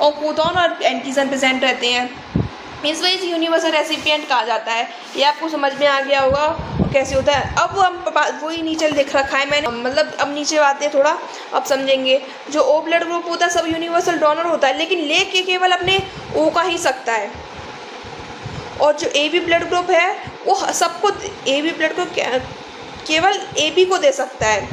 Speaker 1: और प्रोटॉन और एंटीजन प्रेजेंट रहते हैं, इस वजह से यूनिवर्सल रेसिपिएंट कहा जाता है। ये आपको समझ में आ गया होगा कैसे होता है। अब हम वही नीचे लिख रखा है मैंने, मतलब अब नीचे बातें थोड़ा अब समझेंगे। जो ओ ब्लड ग्रुप होता है सब यूनिवर्सल डोनर होता है, लेकिन ले के केवल अपने ओ का ही सकता है, और जो ए बी ब्लड ग्रुप है वो सबको ए बी ब्लड ग्रुप केवल ए बी को दे सकता है,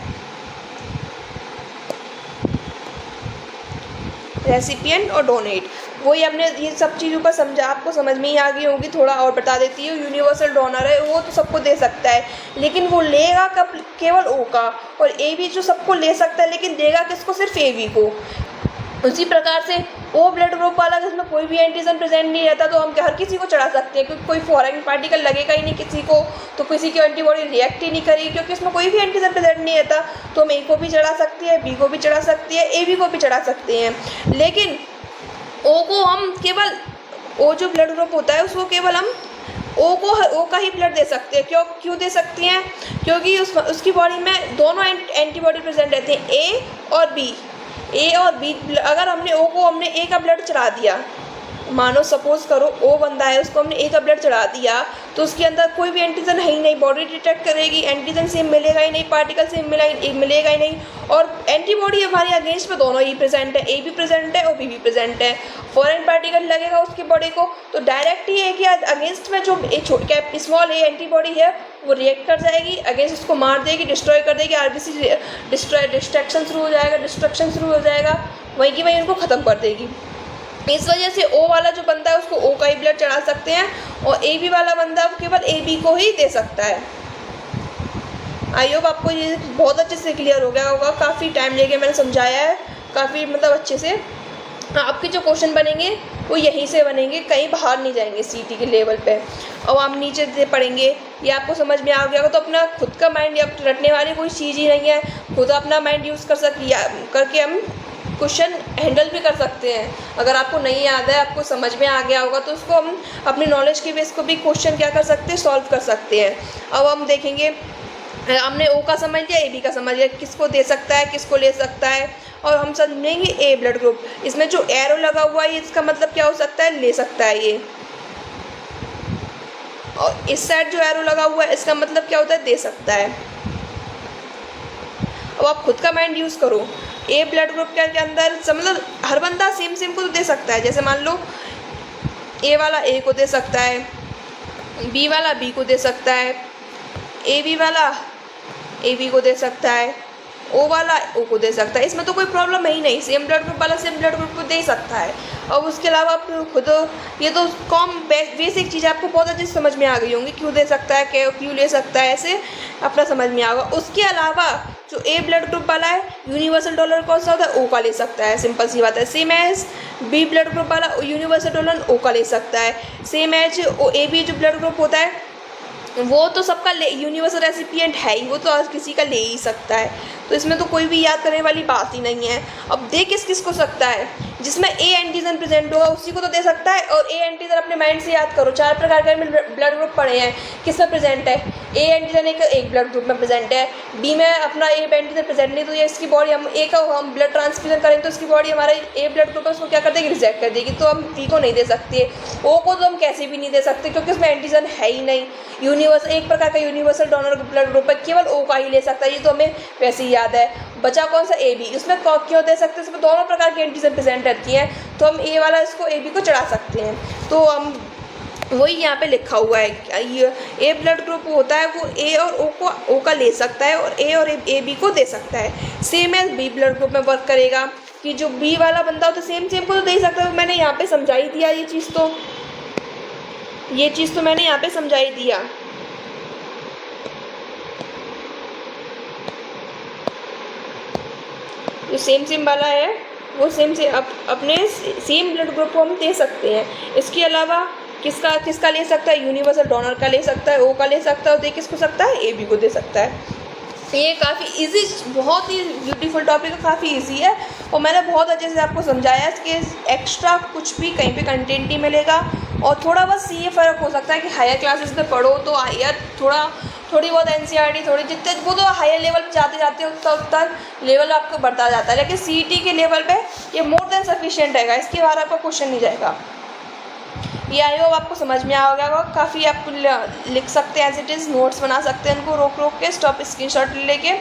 Speaker 1: रेसिपिएंट और डोनेट। वही हमने ये सब चीज़ों का समझा, आपको समझ में ही आ गई होगी। थोड़ा और बता देती हूँ। यूनिवर्सल डोनर है, वो तो सबको दे सकता है, लेकिन वो लेगा कब? केवल ओ का। और ए बी जो सबको ले सकता है, लेकिन देगा किसको? सिर्फ ए बी को। उसी प्रकार से ओ ब्लड ग्रुप वाला, जिसमें कोई भी एंटीजन प्रेजेंट नहीं रहता, तो हम हर किसी को चढ़ा सकते हैं, क्योंकि कोई फॉरेन पार्टिकल लगेगा ही नहीं किसी को, तो किसी की एंटीबॉडी रिएक्ट ही नहीं करेगी, क्योंकि इसमें कोई भी एंटीजन प्रेजेंट नहीं रहता। तो हम ए को भी चढ़ा सकते हैं, बी को भी चढ़ा सकती है, ए बी को भी चढ़ा सकते हैं। लेकिन ओ को हम केवल, ओ जो ब्लड ग्रुप होता है उसको केवल हम ओ का ही ब्लड दे सकते हैं। क्यों दे सकती हैं? क्योंकि उसकी बॉडी में दोनों एंटीबॉडी प्रेजेंट रहते हैं, ए और बी। ए और बी, अगर हमने ओ को, हमने ए का ब्लड चढ़ा दिया, मानो सपोज करो ओ बंदा है, उसको हमने ए का ब्लड चढ़ा दिया, तो उसके अंदर कोई भी एंटीजन है ही नहीं, बॉडी डिटेक्ट करेगी, एंटीजन सेम मिलेगा ही नहीं, पार्टिकल सेम मिलेगा ही नहीं, और एंटीबॉडी हमारे अगेंस्ट में दोनों ही प्रेजेंट है, ए भी प्रेजेंट है और बी भी प्रेजेंट है। फॉरेन पार्टिकल लगेगा उसकी बॉडी को, तो डायरेक्ट ही है कि अगेंस्ट में जो स्मॉल ए एंटीबॉडी है वो रिएक्ट कर जाएगी, अगेंस्ट उसको मार देगी, डिस्ट्रॉय कर देगी, आरबीसी डिस्ट्रक्शन शुरू हो जाएगा, वहीं की वहीं उनको ख़त्म कर देगी। इस वजह से ओ वाला जो बंदा है उसको ओ का ही ब्लड चढ़ा सकते हैं, और ए बी वाला बंदा केवल ए बी को ही दे सकता है। आई होप आपको ये बहुत अच्छे से क्लियर हो गया होगा। काफ़ी टाइम लेके मैंने समझाया है, काफ़ी मतलब अच्छे से। आपके जो क्वेश्चन बनेंगे वो यहीं से बनेंगे, कहीं बाहर नहीं जाएंगे सीटी के लेवल पे। और हम नीचे से पढ़ेंगे, ये आपको समझ में आ गया होगा, तो अपना खुद का माइंड रटने वाली कोई चीज़ ही नहीं है, खुद अपना माइंड यूज़ करके हम क्वेश्चन हैंडल भी कर सकते हैं। अगर आपको नहीं याद है, आपको समझ में आ गया होगा, तो उसको हम अपनी नॉलेज के बेस को भी क्वेश्चन क्या कर सकते हैं? सॉल्व कर सकते हैं। अब हम देखेंगे, हमने ओ का समझ लिया, ए बी का समझ लिया, किसको दे सकता है, किसको ले सकता है, और हम समझेंगे ए ब्लड ग्रुप। इसमें जो एरो लगा हुआ है इसका मतलब क्या हो सकता है? ले सकता है ये। और इस साइड जो एरो लगा हुआ है इसका मतलब क्या होता है? दे सकता है। अब आप खुद का माइंड यूज़ करो। ए ब्लड ग्रुप के अंदर मतलब हर बंदा सेम को तो दे सकता है। जैसे मान लो ए वाला ए को दे सकता है, बी वाला बी को दे सकता है, ए बी वाला ए बी को दे सकता है, ओ वाला ओ को दे सकता है। इसमें तो कोई प्रॉब्लम है ही नहीं, सेम ब्लड ग्रुप वाला सेम ब्लड ग्रुप को दे सकता है। और उसके अलावा आप खुद, ये तो बेसिक चीज़ आपको बहुत अच्छी समझ में आ गई होंगी, क्यों दे सकता है, क्यों ले सकता है, ऐसे अपना समझ में आएगा। उसके अलावा जो ए ब्लड ग्रुप वाला है, यूनिवर्सल डोनर कौन सा होता है? ओ का ले सकता है, सिंपल सी बात है। Same as B blood group वाला यूनिवर्सल डोनर ओ का ले सकता है। सेम एज ए बी जो ब्लड ग्रुप होता है वो तो सबका यूनिवर्सल रेसिपिएंट है ही, वो तो हर किसी का ले ही सकता है, तो इसमें तो कोई भी याद करने वाली बात ही नहीं है। अब दे किस को सकता है? जिसमें ए एंटीजन प्रेजेंट होगा उसी को तो दे सकता है। और ए एंटीजन अपने माइंड से याद करो, 4 प्रकार के ब्लड ग्रुप पड़े हैं, किस में प्रेजेंट है? ए एंटीजन एक ब्लड ग्रुप में प्रेजेंट है, बी में अपना ए एंटीजन प्रेजेंट नहीं, तो ये इसकी बॉडी, हम ए का हम ब्लड ट्रांसफ्यूजन करेंगे तो इसकी बॉडी हमारा ए ब्लड ग्रुप है उसको क्या कर देगी? रिजेक्ट कर देगी, तो हम बी को नहीं दे सकते। ओ को तो हम कैसे भी नहीं दे सकते, क्योंकि उसमें एंटीजन है ही नहीं। एक प्रकार का यूनिवर्सल डोनर ब्लड ग्रुप है, केवल ओ का ही ले सकता है, ये तो हमें वैसे ही याद है। बचा कौन सा? A B. उसमें क्यों दे सकते हैं? उसमें दोनों प्रकार की एंटीजन प्रेजेंट रहती हैं, तो हम ए वाला इसको ए बी को चढ़ा सकते हैं। तो हम वही यहाँ पे लिखा हुआ है, ये ए ब्लड ग्रुप होता है वो ए और ओ का ले सकता है, और ए बी को दे सकता है। Same as B blood group में वर्क करेगा, कि जो बी वाला बंदा हो तो सेम को तो दे सकता है। मैंने यहाँ पे समझा ही दिया ये चीज़ तो मैंने यहाँ पे समझा ही दिया। जो सेम वाला है वो अपने सेम ब्लड ग्रुप को हम दे सकते हैं। इसके अलावा किसका ले सकता है? यूनिवर्सल डोनर का ले सकता है, ओ का ले सकता है, और दे किसको सकता है? ए बी को दे सकता है। ये काफ़ी इजी, बहुत ही ब्यूटीफुल टॉपिक है, काफ़ी इजी है, और मैंने बहुत अच्छे से आपको समझाया। इसके एक्स्ट्रा कुछ भी कहीं पे कंटेंट नहीं मिलेगा, और थोड़ा बस ये फ़र्क हो सकता है कि हायर क्लासेस में पढ़ो तो हायर थोड़ी बहुत एनसीईआरटी जितने वो तो हायर लेवल पे जाते हो तब तक लेवल आपको बढ़ता जाता है, लेकिन सीईटी के लेवल पे ये मोर देन सफिशिएंट रहेगा, इसके बाहर आपका क्वेश्चन नहीं जाएगा। ये आई होप आपको समझ में आ गया होगा। काफ़ी आप लिख सकते हैं, एज इट इज़ नोट्स बना सकते हैं उनको रोक के, स्टॉप स्क्रीनशॉट लेके।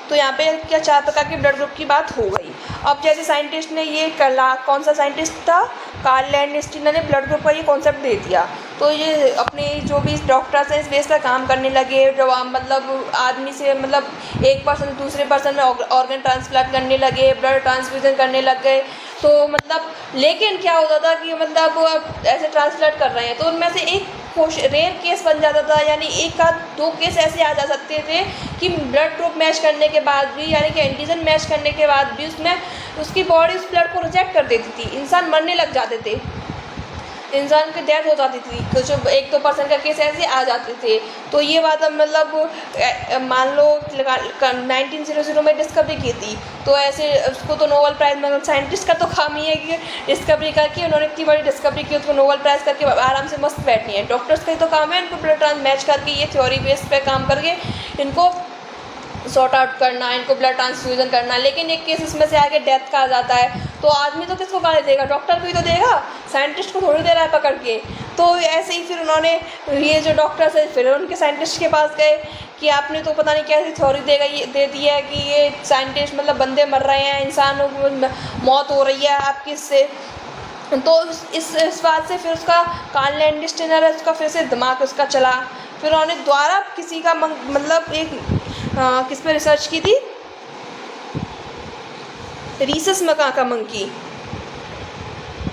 Speaker 1: तो यहाँ पे क्या 4 प्रकार के ब्लड ग्रुप की बात हो गई। अब जैसे साइंटिस्ट ने ये कौन सा साइंटिस्ट था, कार्ल लैंडस्टीनर ने ब्लड ग्रुप का ये कॉन्सेप्ट दे दिया। तो ये अपने जो भी डॉक्टर्स हैं इस बेस पर काम करने लगे, जब मतलब आदमी से मतलब एक पर्सन दूसरे पर्सन में ऑर्गन ट्रांसप्लांट करने लगे, ब्लड ट्रांसफ्यूजन करने लग गए। तो मतलब लेकिन क्या होता था कि मतलब अब ऐसे ट्रांसप्लांट कर रहे हैं तो उनमें से एक रेयर केस बन जाता था, यानी एक आध 2 केस ऐसे आ जा सकते थे कि ब्लड ग्रुप मैच करने के बाद भी, यानी कि एंटीजन मैच करने के बाद भी उसमें उसकी बॉडी उस ब्लड को रिजेक्ट कर देती थी, इंसान मरने लग जाते थे, इंसान की डेथ हो जाती थी। कुछ 1-2% का केस ऐसे आ जाते थे। तो ये बात अब मतलब मान लो 1900 में डिस्कवरी की थी, तो ऐसे उसको तो नोबेल प्राइज़, मतलब साइंटिस्ट का तो काम ही है कि डिस्कवरी करके उन्होंने इतनी बड़ी डिस्कवरी की, उसको नोबेल प्राइज़ करके आराम से मस्त बैठनी है। डॉक्टर्स का ही तो काम है इनको ब्लड ट्रांस मैच करके ये थ्योरी बेस पे काम करके इनको सॉर्ट आउट करना, इनको ब्लड ट्रांसफ्यूजन करना। लेकिन एक केस इसमें से आगे डेथ का आ जाता है, तो आदमी तो किसको गाली देगा, डॉक्टर को ही तो देगा, साइंटिस्ट को थोड़ी दे रहा है पकड़ के। तो ऐसे ही फिर उन्होंने ये जो डॉक्टर्स है फिर उनके साइंटिस्ट के पास गए कि आपने तो पता नहीं कैसी थ्योरी दे दी है कि ये साइंटिस्ट मतलब बंदे मर रहे हैं, इंसानों को मौत हो रही है आपकी इससे। तो इस बात से फिर उसका कार्ल लैंडस्टीनर है उसका फिर से दिमाग उसका चला। फिर उन्होंने दोबारा किसी का मतलब एक किस पे रिसर्च की थी, रीसस मकाका मंकी।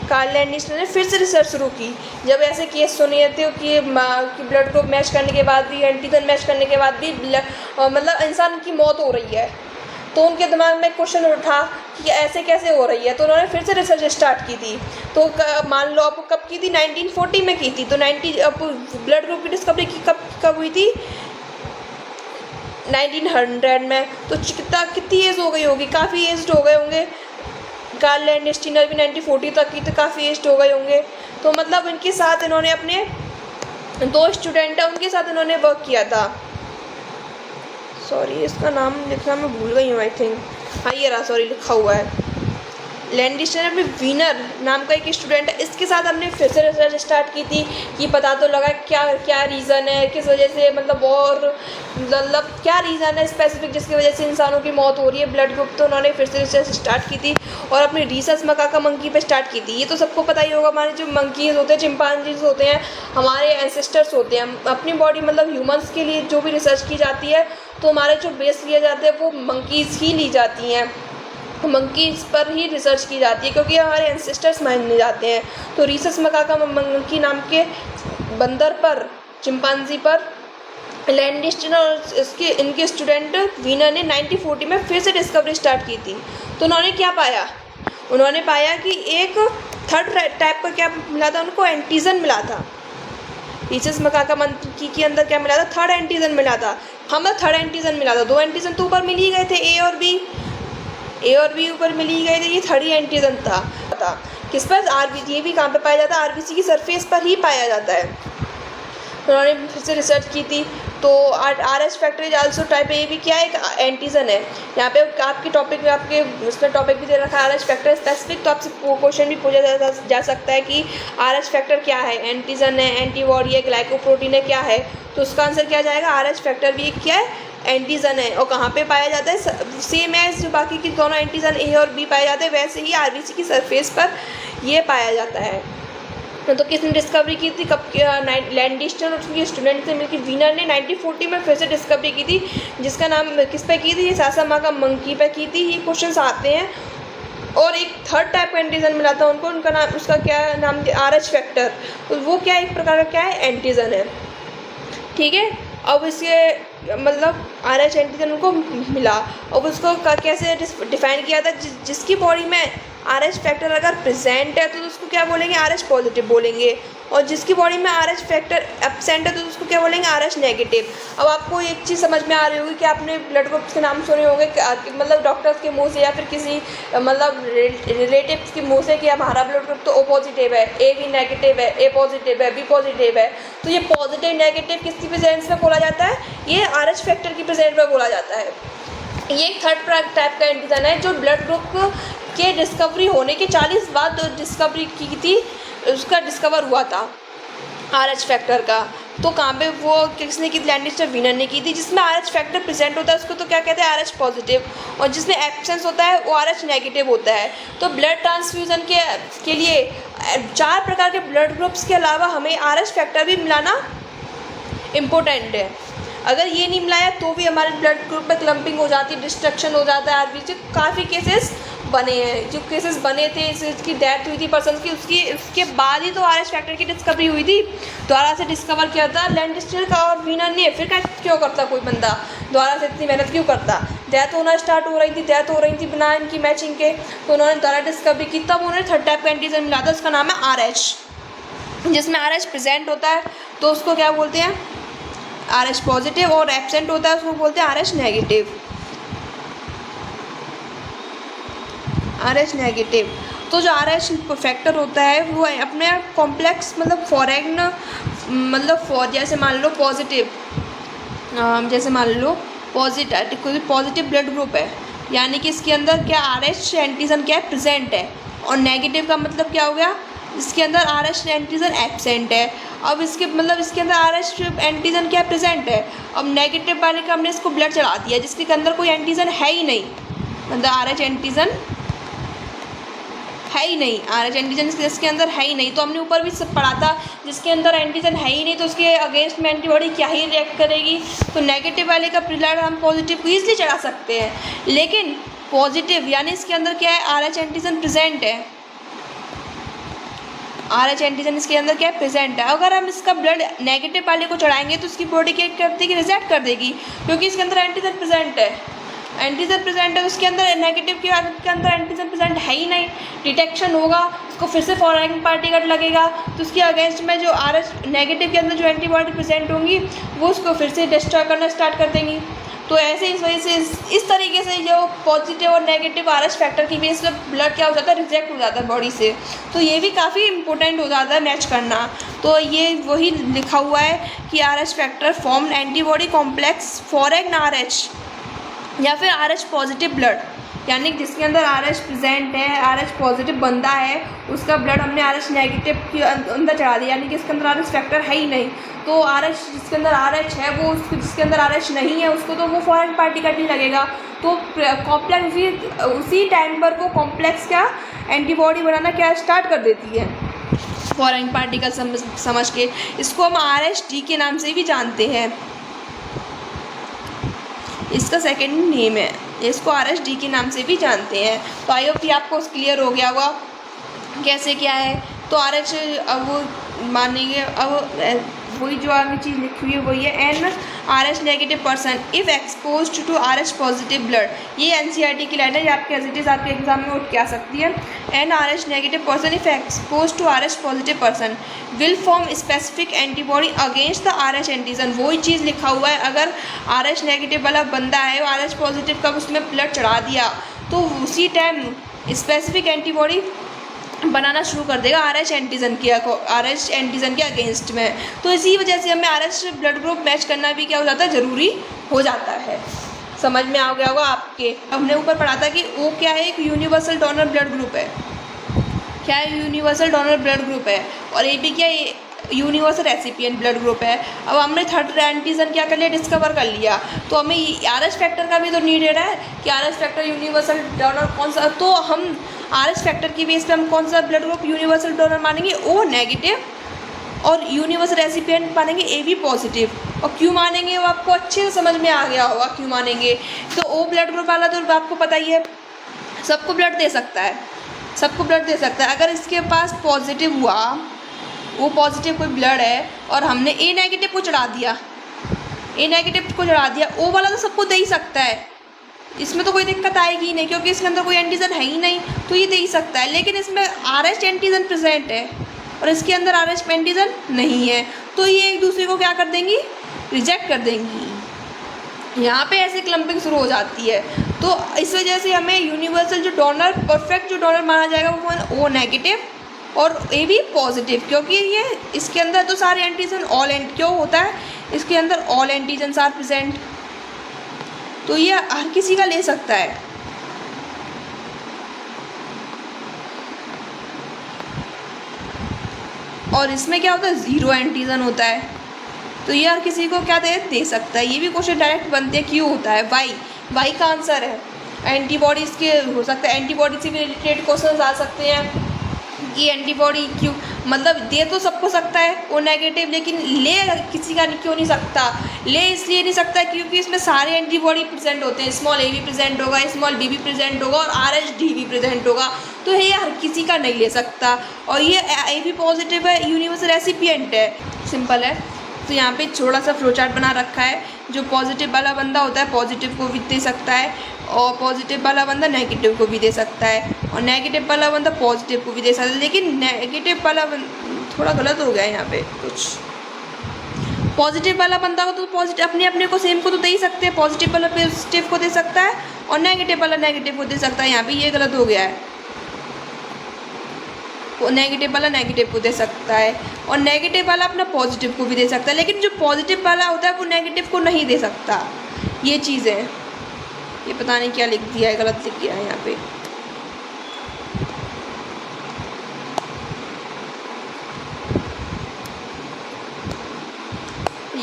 Speaker 1: कार्ल लैंडस्टीनर ने फिर से रिसर्च शुरू की, जब ऐसे केस सुने थे कि ब्लड ग्रुप मैच करने के बाद भी, एंटीजन मैच करने के बाद भी मतलब इंसान की मौत हो रही है। तो उनके दिमाग में क्वेश्चन उठा कि ऐसे कैसे हो रही है, तो उन्होंने फिर से रिसर्च स्टार्ट की थी। तो मान लो आप कब की थी, 1940 में की थी। तो ब्लड ग्रुप की डिस्कवरी की कब हुई थी, 1900 में। तो कितनी एज हो गई होगी, काफ़ी एज्ड हो गए होंगे। कार्ल लैंडस्टीनर भी 1940 तक की, तो काफ़ी एज्ड हो गए होंगे। तो मतलब इनके साथ इन्होंने अपने 2 स्टूडेंट है उनके साथ इन्होंने वर्क किया था। सॉरी इसका नाम लिखना मैं भूल गई हूँ, आई थिंक हाँ ये रहा, सॉरी लिखा हुआ है। लैंडस्टीनर में वीनर नाम का एक स्टूडेंट है, इसके साथ हमने फिर से रिसर्च स्टार्ट की थी कि पता तो लगा क्या रीज़न है, किस वजह से मतलब क्या रीज़न है स्पेसिफिक जिसकी वजह से इंसानों की मौत हो रही है ब्लड ग्रुप। तो उन्होंने फिर से रिसर्च स्टार्ट की थी और अपनी रिसर्च मकाका मंकी पे स्टार्ट की थी। ये तो सबको पता ही होगा, हमारे जो मंकीज़ होते हैं, चिंपांजीज होते हैं, हमारे एंसेस्टर्स होते हैं। अपनी बॉडी मतलब ह्यूमंस के लिए जो भी रिसर्च की जाती है तो हमारे जो बेस लिए जाते हैं वो मंकीज़ ही ली जाती हैं, मंकीज़ पर ही रिसर्च की जाती है क्योंकि हमारे एंसेस्टर्स माने जाते हैं। तो रिसर्च मकाका मंकी नाम के बंदर पर, चिंपांजी पर लैंडस्टीनर और इनके स्टूडेंट वीनर ने 1940 में फिर से डिस्कवरी स्टार्ट की थी। तो उन्होंने क्या पाया, उन्होंने पाया कि एक थर्ड टाइप का क्या मिला था उनको, एंटीजन मिला था। रिसर्च मकाका मंकी के अंदर क्या मिला था, थर्ड एंटीजन मिला था। हमें थर्ड एंटीजन मिला था, 2 एंटीजन तो ऊपर मिल ही गए थे, ए और बी ऊपर मिल ही गए थे, ये थर्ड एंटीजन था। किस पर, आरबीसी। ये भी कहाँ पे पाया जाता है, आरबीसी की सरफेस पर ही पाया जाता है। उन्होंने फिर से रिसर्च की थी। तो RH factor is also type A भी क्या है, एक एंटीजन है। यहाँ पे आपके टॉपिक में आपके उसमें टॉपिक भी दे रखा है RH फैक्टर स्पेसिफिक, तो आपसे क्वेश्चन भी पूछा जा सकता है कि RH फैक्टर क्या है, एंटीजन है, एंटीबॉडी है, ग्लाइकोप्रोटीन है, क्या है। तो उसका आंसर क्या जाएगा, RH फैक्टर भी क्या है, एंटीजन है। और कहाँ पे पाया जाता है, सेम है जो बाकी की दोनों एंटीजन A और B पाए जाते हैं, वैसे ही RBC की सरफेस पर ये पाया जाता है। तो किसने डिस्कवरी की थी, कब, लैंडस्टीनर और उसके स्टूडेंट थे मिलकर वीनर ने 1940 में फिर से डिस्कवरी की थी, जिसका नाम किस पे की थी, ये सासामाका मंकी पे की थी। ये क्वेश्चंस आते हैं। और एक थर्ड टाइप का एंटीजन मिला था उनको, उनका नाम, उसका क्या नाम, RH फैक्टर। तो वो क्या एक प्रकार का क्या है, एंटीजन है, ठीक है। अब इसके मतलब RH एंटीजन उनको मिला। अब उसको कैसे डिफाइन किया था, जिसकी बॉडी में RH फैक्टर अगर प्रेजेंट है तो उसको क्या बोलेंगे, RH पॉजिटिव बोलेंगे। और जिसकी बॉडी में RH फैक्टर एब्सेंट है तो उसको क्या बोलेंगे, RH नेगेटिव। अब आपको एक चीज़ समझ में आ रही होगी कि आपने ब्लड ग्रुप्स के नाम सुने होंगे, मतलब डॉक्टर्स के मुंह से या फिर किसी मतलब रिलेटिव्स के मुंह से कि हमारा ब्लड ग्रुप तो O पॉजिटिव है, AB नेगेटिव है, A पॉजिटिव है, B पॉजिटिव है। तो ये पॉजिटिव नेगेटिव किसकी प्रेजेंस में बोला जाता है, ये RH फैक्टर की प्रेजेंस में बोला जाता है। ये एक थर्ड टाइप का एंटीजन है जो ब्लड ग्रुप के डिस्कवरी होने के 40 बाद डिस्कवरी की थी, उसका डिस्कवर हुआ था RH फैक्टर का। तो कहाँ पे वो किसने की थी, लैंडस्टर वीनर ने की थी। जिसमें RH फैक्टर प्रेजेंट होता है उसको तो क्या कहते हैं, RH पॉजिटिव, और जिसमें एब्सेंस होता है वो RH नेगेटिव होता है। तो ब्लड ट्रांसफ्यूज़न के लिए 4 प्रकार के ब्लड ग्रुप्स के अलावा हमें RH फैक्टर भी मिलाना इम्पोर्टेंट है। अगर ये नहीं मिलाया तो भी हमारे ब्लड ग्रुप में क्लम्पिंग हो जाती है, डिस्ट्रक्शन हो जाता है RBC। काफ़ी केसेस बने हैं, जो केसेस बने थे इसकी डेथ हुई थी पर्सन की, उसके बाद ही तो RH फैक्टर की डिस्कवरी हुई थी। दोबारा से डिस्कवर किया था लैंडस्टर का और वीनर ने। फिर क्यों करता कोई बंदा दोबारा से इतनी मेहनत क्यों करता? डेथ होना स्टार्ट हो रही थी बिना इनकी मैचिंग के, तो उन्होंने दोबारा डिस्कवरी की। तब उन्होंने 3rd टाइप का एंटीजन मिला था, उसका नाम है RH। जिसमें RH प्रेजेंट होता है तो उसको क्या बोलते हैं, RH पॉजिटिव, और एब्सेंट होता है उसको बोलते हैं RH नेगेटिव। RH negative. तो जो RH फैक्टर होता है वो अपने कॉम्प्लेक्स मतलब फॉरेन मतलब जैसे मान लो पॉजिटिव, कोई पॉजिटिव ब्लड ग्रुप है, यानी कि इसके अंदर क्या RH एंटीजन क्या है, प्रेजेंट है। और नेगेटिव का मतलब क्या हो गया, इसके अंदर RH एंटीजन एब्सेंट है। अब इसके अंदर RH एंटीजन क्या प्रेजेंट है। अब नेगेटिव वाले का हमने इसको ब्लड चढ़ा दिया जिसके अंदर कोई एंटीजन है ही नहीं, मतलब RH एंटीजन है ही नहीं, RH एंटीजन इसके अंदर है ही नहीं। तो हमने ऊपर भी सब पढ़ा था, जिसके अंदर एंटीजन है ही नहीं तो उसके अगेंस्ट में एंटीबॉडी क्या ही रिएक्ट करेगी। तो नेगेटिव वाले का ब्लड हम पॉजिटिव को ईजिली चढ़ा सकते हैं, लेकिन पॉजिटिव यानी इसके अंदर क्या है, RH एंटीजन प्रेजेंट है। RH एंटीजन इसके अंदर क्या है, प्रेजेंट है। अगर हम इसका ब्लड नेगेटिव वाले को चढ़ाएंगे तो उसकी बॉडी क्या कर देगी, रिजेक्ट कर देगी, क्योंकि इसके अंदर एंटीजन प्रेजेंट है। एंटीजन प्रेजेंट है तो उसके अंदर नेगेटिव के अंदर एंटीजन प्रेजेंट है ही नहीं, डिटेक्शन होगा, उसको फिर से फॉरेन पार्टिकल लगेगा, तो उसके अगेंस्ट में जो RH नेगेटिव के अंदर जो एंटीबॉडी प्रेजेंट होंगी वो उसको फिर से डिस्ट्रॉय करना स्टार्ट कर देंगी। तो ऐसे इस वजह से इस तरीके से जो पॉजिटिव और नेगेटिव RH फैक्टर की बेस पे ब्लड क्या हो जाता है, रिजेक्ट हो जाता है बॉडी से। तो ये भी काफ़ी इंपॉर्टेंट हो जाता है मैच करना। तो ये वही लिखा हुआ है कि RH factor form antibody complex for an RH या फिर RH पॉजिटिव ब्लड, यानी जिसके अंदर RH प्रेजेंट है, RH पॉजिटिव बंदा है, उसका ब्लड हमने RH नेगेटिव के अंदर चढ़ा दिया, यानी कि इसके अंदर RH फैक्टर है ही नहीं। तो RH जिसके अंदर RH है वो जिसके अंदर RH नहीं है उसको तो वो फॉरेन पार्टिकल ही लगेगा। तो कॉम्प्लेक्स उसी टाइम पर वो कॉम्प्लेक्स क्या एंटीबॉडी बनाना क्या स्टार्ट कर देती है, फॉरेन पार्टिकल समझ के। इसको हम RHD के नाम से भी जानते हैं, इसका सेकेंड नेम है, इसको RHD के नाम से भी जानते हैं। तो आई होप कि आपको क्लियर हो गया होगा कैसे क्या है। तो RH अब वो मानेंगे, अब वही जो आगे चीज़ लिखी हुई है वही है, an RH negative person if expose to RH positive blood. ये NCERT की लाइन है, आपके एज इट इज़ आपके एग्जाम में उठ के आ सकती है। An RH negative person if expose to RH positive person will form specific antibody against the RH antigen. वही चीज़ लिखा हुआ है, अगर RH नेगेटिव वाला बंदा है, वो RH पॉजिटिव का उसमें ब्लड चढ़ा दिया तो उसी टाइम स्पेसिफिक एंटीबॉडी बनाना शुरू कर देगा RH एंटीजन के अगेंस्ट में। तो इसी वजह से हमें RH ब्लड ग्रुप मैच करना भी क्या हो जाता है, ज़रूरी हो जाता है। समझ में आ गया होगा आपके। हमने ऊपर पढ़ा था कि O क्या है, एक यूनिवर्सल डोनर ब्लड ग्रुप है। क्या है, यूनिवर्सल डोनर ब्लड ग्रुप है। और AB क्या है, यूनिवर्सल रेसिपिएंट ब्लड ग्रुप है। अब हमने 3rd एंटीजन क्या कर लिया, डिस्कवर कर लिया। तो हमें RH फैक्टर का भी तो नीडेड है कि RH फैक्टर यूनिवर्सल डोनर कौन सा, तो हम RH फैक्टर की बेस पे हम कौन सा ब्लड ग्रुप यूनिवर्सल डोनर मानेंगे, O नेगेटिव, और यूनिवर्सल रेसिपिएंट मानेंगे AB पॉजिटिव। और क्यों मानेंगे वो आपको अच्छे से समझ में आ गया होगा क्यों मानेंगे। तो O ब्लड ग्रुप वाला तो आपको पता ही है, सबको ब्लड दे सकता है, सबको ब्लड दे सकता है। अगर इसके पास पॉजिटिव हुआ, वो पॉजिटिव कोई ब्लड है और हमने A नेगेटिव को चढ़ा दिया, A नेगेटिव को चढ़ा दिया, O वाला तो सबको दे ही सकता है, इसमें तो कोई दिक्कत आएगी ही नहीं क्योंकि इसके अंदर कोई एंटीजन है ही नहीं, तो ये दे ही सकता है। लेकिन इसमें RH एंटीजन प्रेजेंट है और इसके अंदर RH एंटीजन नहीं है, तो ये एक दूसरे को क्या कर देंगी, रिजेक्ट कर देंगी। यहाँ पे ऐसे क्लम्पिंग शुरू हो जाती है। तो इस वजह से हमें यूनिवर्सल जो डोनर, परफेक्ट जो डोनर माना जाएगा वो O नेगेटिव और AB पॉजिटिव, क्योंकि ये इसके अंदर तो सारे एंटीजन क्यों होता है, इसके अंदर ऑल एंटीजन आर प्रेजेंट, तो ये हर किसी का ले सकता है। और इसमें क्या होता है, 0 एंटीजन होता है, तो ये हर किसी को क्या दे सकता है। ये भी क्वेश्चन डायरेक्ट बनते हैं, क्यों होता है, वाई का आंसर है। एंटीबॉडीज़ के हो सकता है, एंटीबॉडी से भी रिलेटेड क्वेश्चन आ सकते हैं कि एंटीबॉडी क्यों, मतलब दे तो सबको सकता है वो नेगेटिव, लेकिन ले किसी का क्यों नहीं सकता। ले इसलिए नहीं सकता क्योंकि इसमें सारे एंटीबॉडी प्रेजेंट होते हैं, स्मॉल ए भी प्रेजेंट होगा, स्मॉल बी भी प्रेजेंट होगा और RH-D भी प्रेजेंट होगा, तो ये हर किसी का नहीं ले सकता। और ये ए भी पॉजिटिव है, यूनिवर्सल रेसिपिएंट है, सिंपल है। तो यहाँ पे थोड़ा सा फ्लो चार्ट बना रखा है। जो पॉजिटिव वाला बंदा होता है पॉजिटिव को भी दे सकता है, और पॉजिटिव वाला बंदा नेगेटिव को भी दे सकता है, और नेगेटिव वाला बंदा पॉजिटिव को भी दे सकता है। लेकिन नेगेटिव वाला थोड़ा गलत हो गया है यहाँ पे कुछ। पॉजिटिव वाला बंदा को तो पॉजिटिव अपने को सेम को तो दे ही सकते हैं, पॉजिटिव वाला पॉजिटिव को दे सकता है और नेगेटिव वाला नेगेटिव को दे सकता है। यहाँ पे ये गलत हो गया है, नेगेटिव वाला नेगेटिव को दे सकता है और नेगेटिव वाला अपना पॉजिटिव को भी दे सकता है, लेकिन जो पॉजिटिव वाला होता है वो नेगेटिव को नहीं दे सकता। ये चीज़ है, ये पता नहीं क्या लिख दिया है, गलत लिख दिया है यहाँ पे।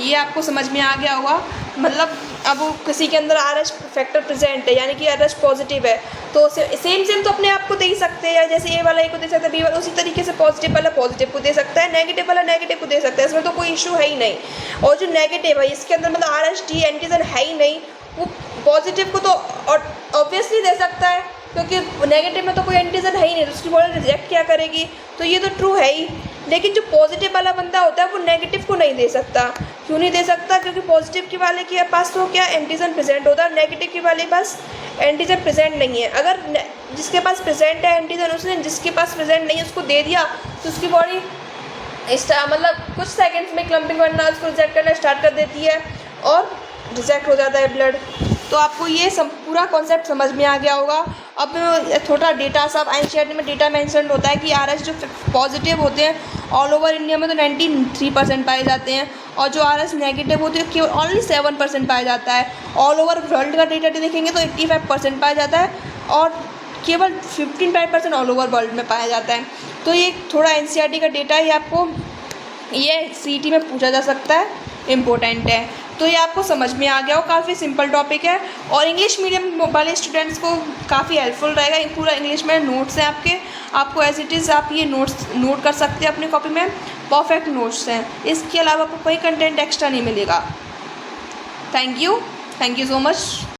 Speaker 1: ये आपको समझ में आ गया होगा। मतलब अब किसी के अंदर RH फैक्टर प्रेजेंट है, यानी कि RH पॉजिटिव है, तो सेम तो अपने आप को दे ही सकते हैं, या जैसे ए वाला ए को दे सकता है, बी वाला, उसी तरीके से पॉजिटिव वाला पॉजिटिव को दे सकता है, नेगेटिव वाला नेगेटिव को दे सकता है, इसमें तो कोई इशू है ही नहीं। और जो नेगेटिव है इसके अंदर मतलब RH-D एंटीजन है ही नहीं, वो पॉजिटिव को तो ऑब्वियसली दे सकता है, क्योंकि नेगेटिव में तो कोई एंटीजन है ही नहीं, तो उसकी बॉडी रिजेक्ट क्या करेगी, तो ये तो ट्रू है ही। लेकिन जो पॉजिटिव वाला बंदा होता है वो नेगेटिव को नहीं दे सकता। क्यों नहीं दे सकता? क्योंकि पॉजिटिव के वाले के पास तो क्या एंटीजन प्रेजेंट होता है, नेगेटिव के वाले के पास एंटीजन प्रेजेंट नहीं है। अगर जिसके पास प्रेजेंट है एंटीजन, उसने जिसके पास प्रेजेंट नहीं है उसको दे दिया, तो उसकी बॉडी मतलब कुछ सेकंड्स में क्लम्पिंग बनना, उसको रिजेक्ट करना स्टार्ट कर देती है और रिजेक्ट हो जाता है ब्लड। तो आपको ये पूरा कॉन्सेप्ट समझ में आ गया होगा। अब थोड़ा डेटा सब एनसीईआरटी में डेटा मेंशन होता है कि RH जो पॉजिटिव होते हैं ऑल ओवर इंडिया में तो 93% पाए जाते हैं, और जो RH नेगेटिव होते हैं केवल ओनली 7% पाया जाता है। ऑल ओवर वर्ल्ड का डेटा देखेंगे तो 85% पाया जाता है, और केवल 15% ऑल ओवर वर्ल्ड में पाया जाता है। तो ये थोड़ा एनसीईआरटी का डेटा ही आपको ये सीईटी में पूछा जा सकता है, इम्पोर्टेंट है। तो ये आपको समझ में आ गया हो, काफ़ी सिंपल टॉपिक है और इंग्लिश मीडियम वाले स्टूडेंट्स को काफ़ी हेल्पफुल रहेगा। ये पूरा इंग्लिश में नोट्स हैं आपको एज इट इज़ आप ये नोट्स नोट कर सकते हैं अपनी कॉपी में, परफेक्ट नोट्स हैं। इसके अलावा आपको कोई कंटेंट एक्स्ट्रा नहीं मिलेगा। Thank you so much.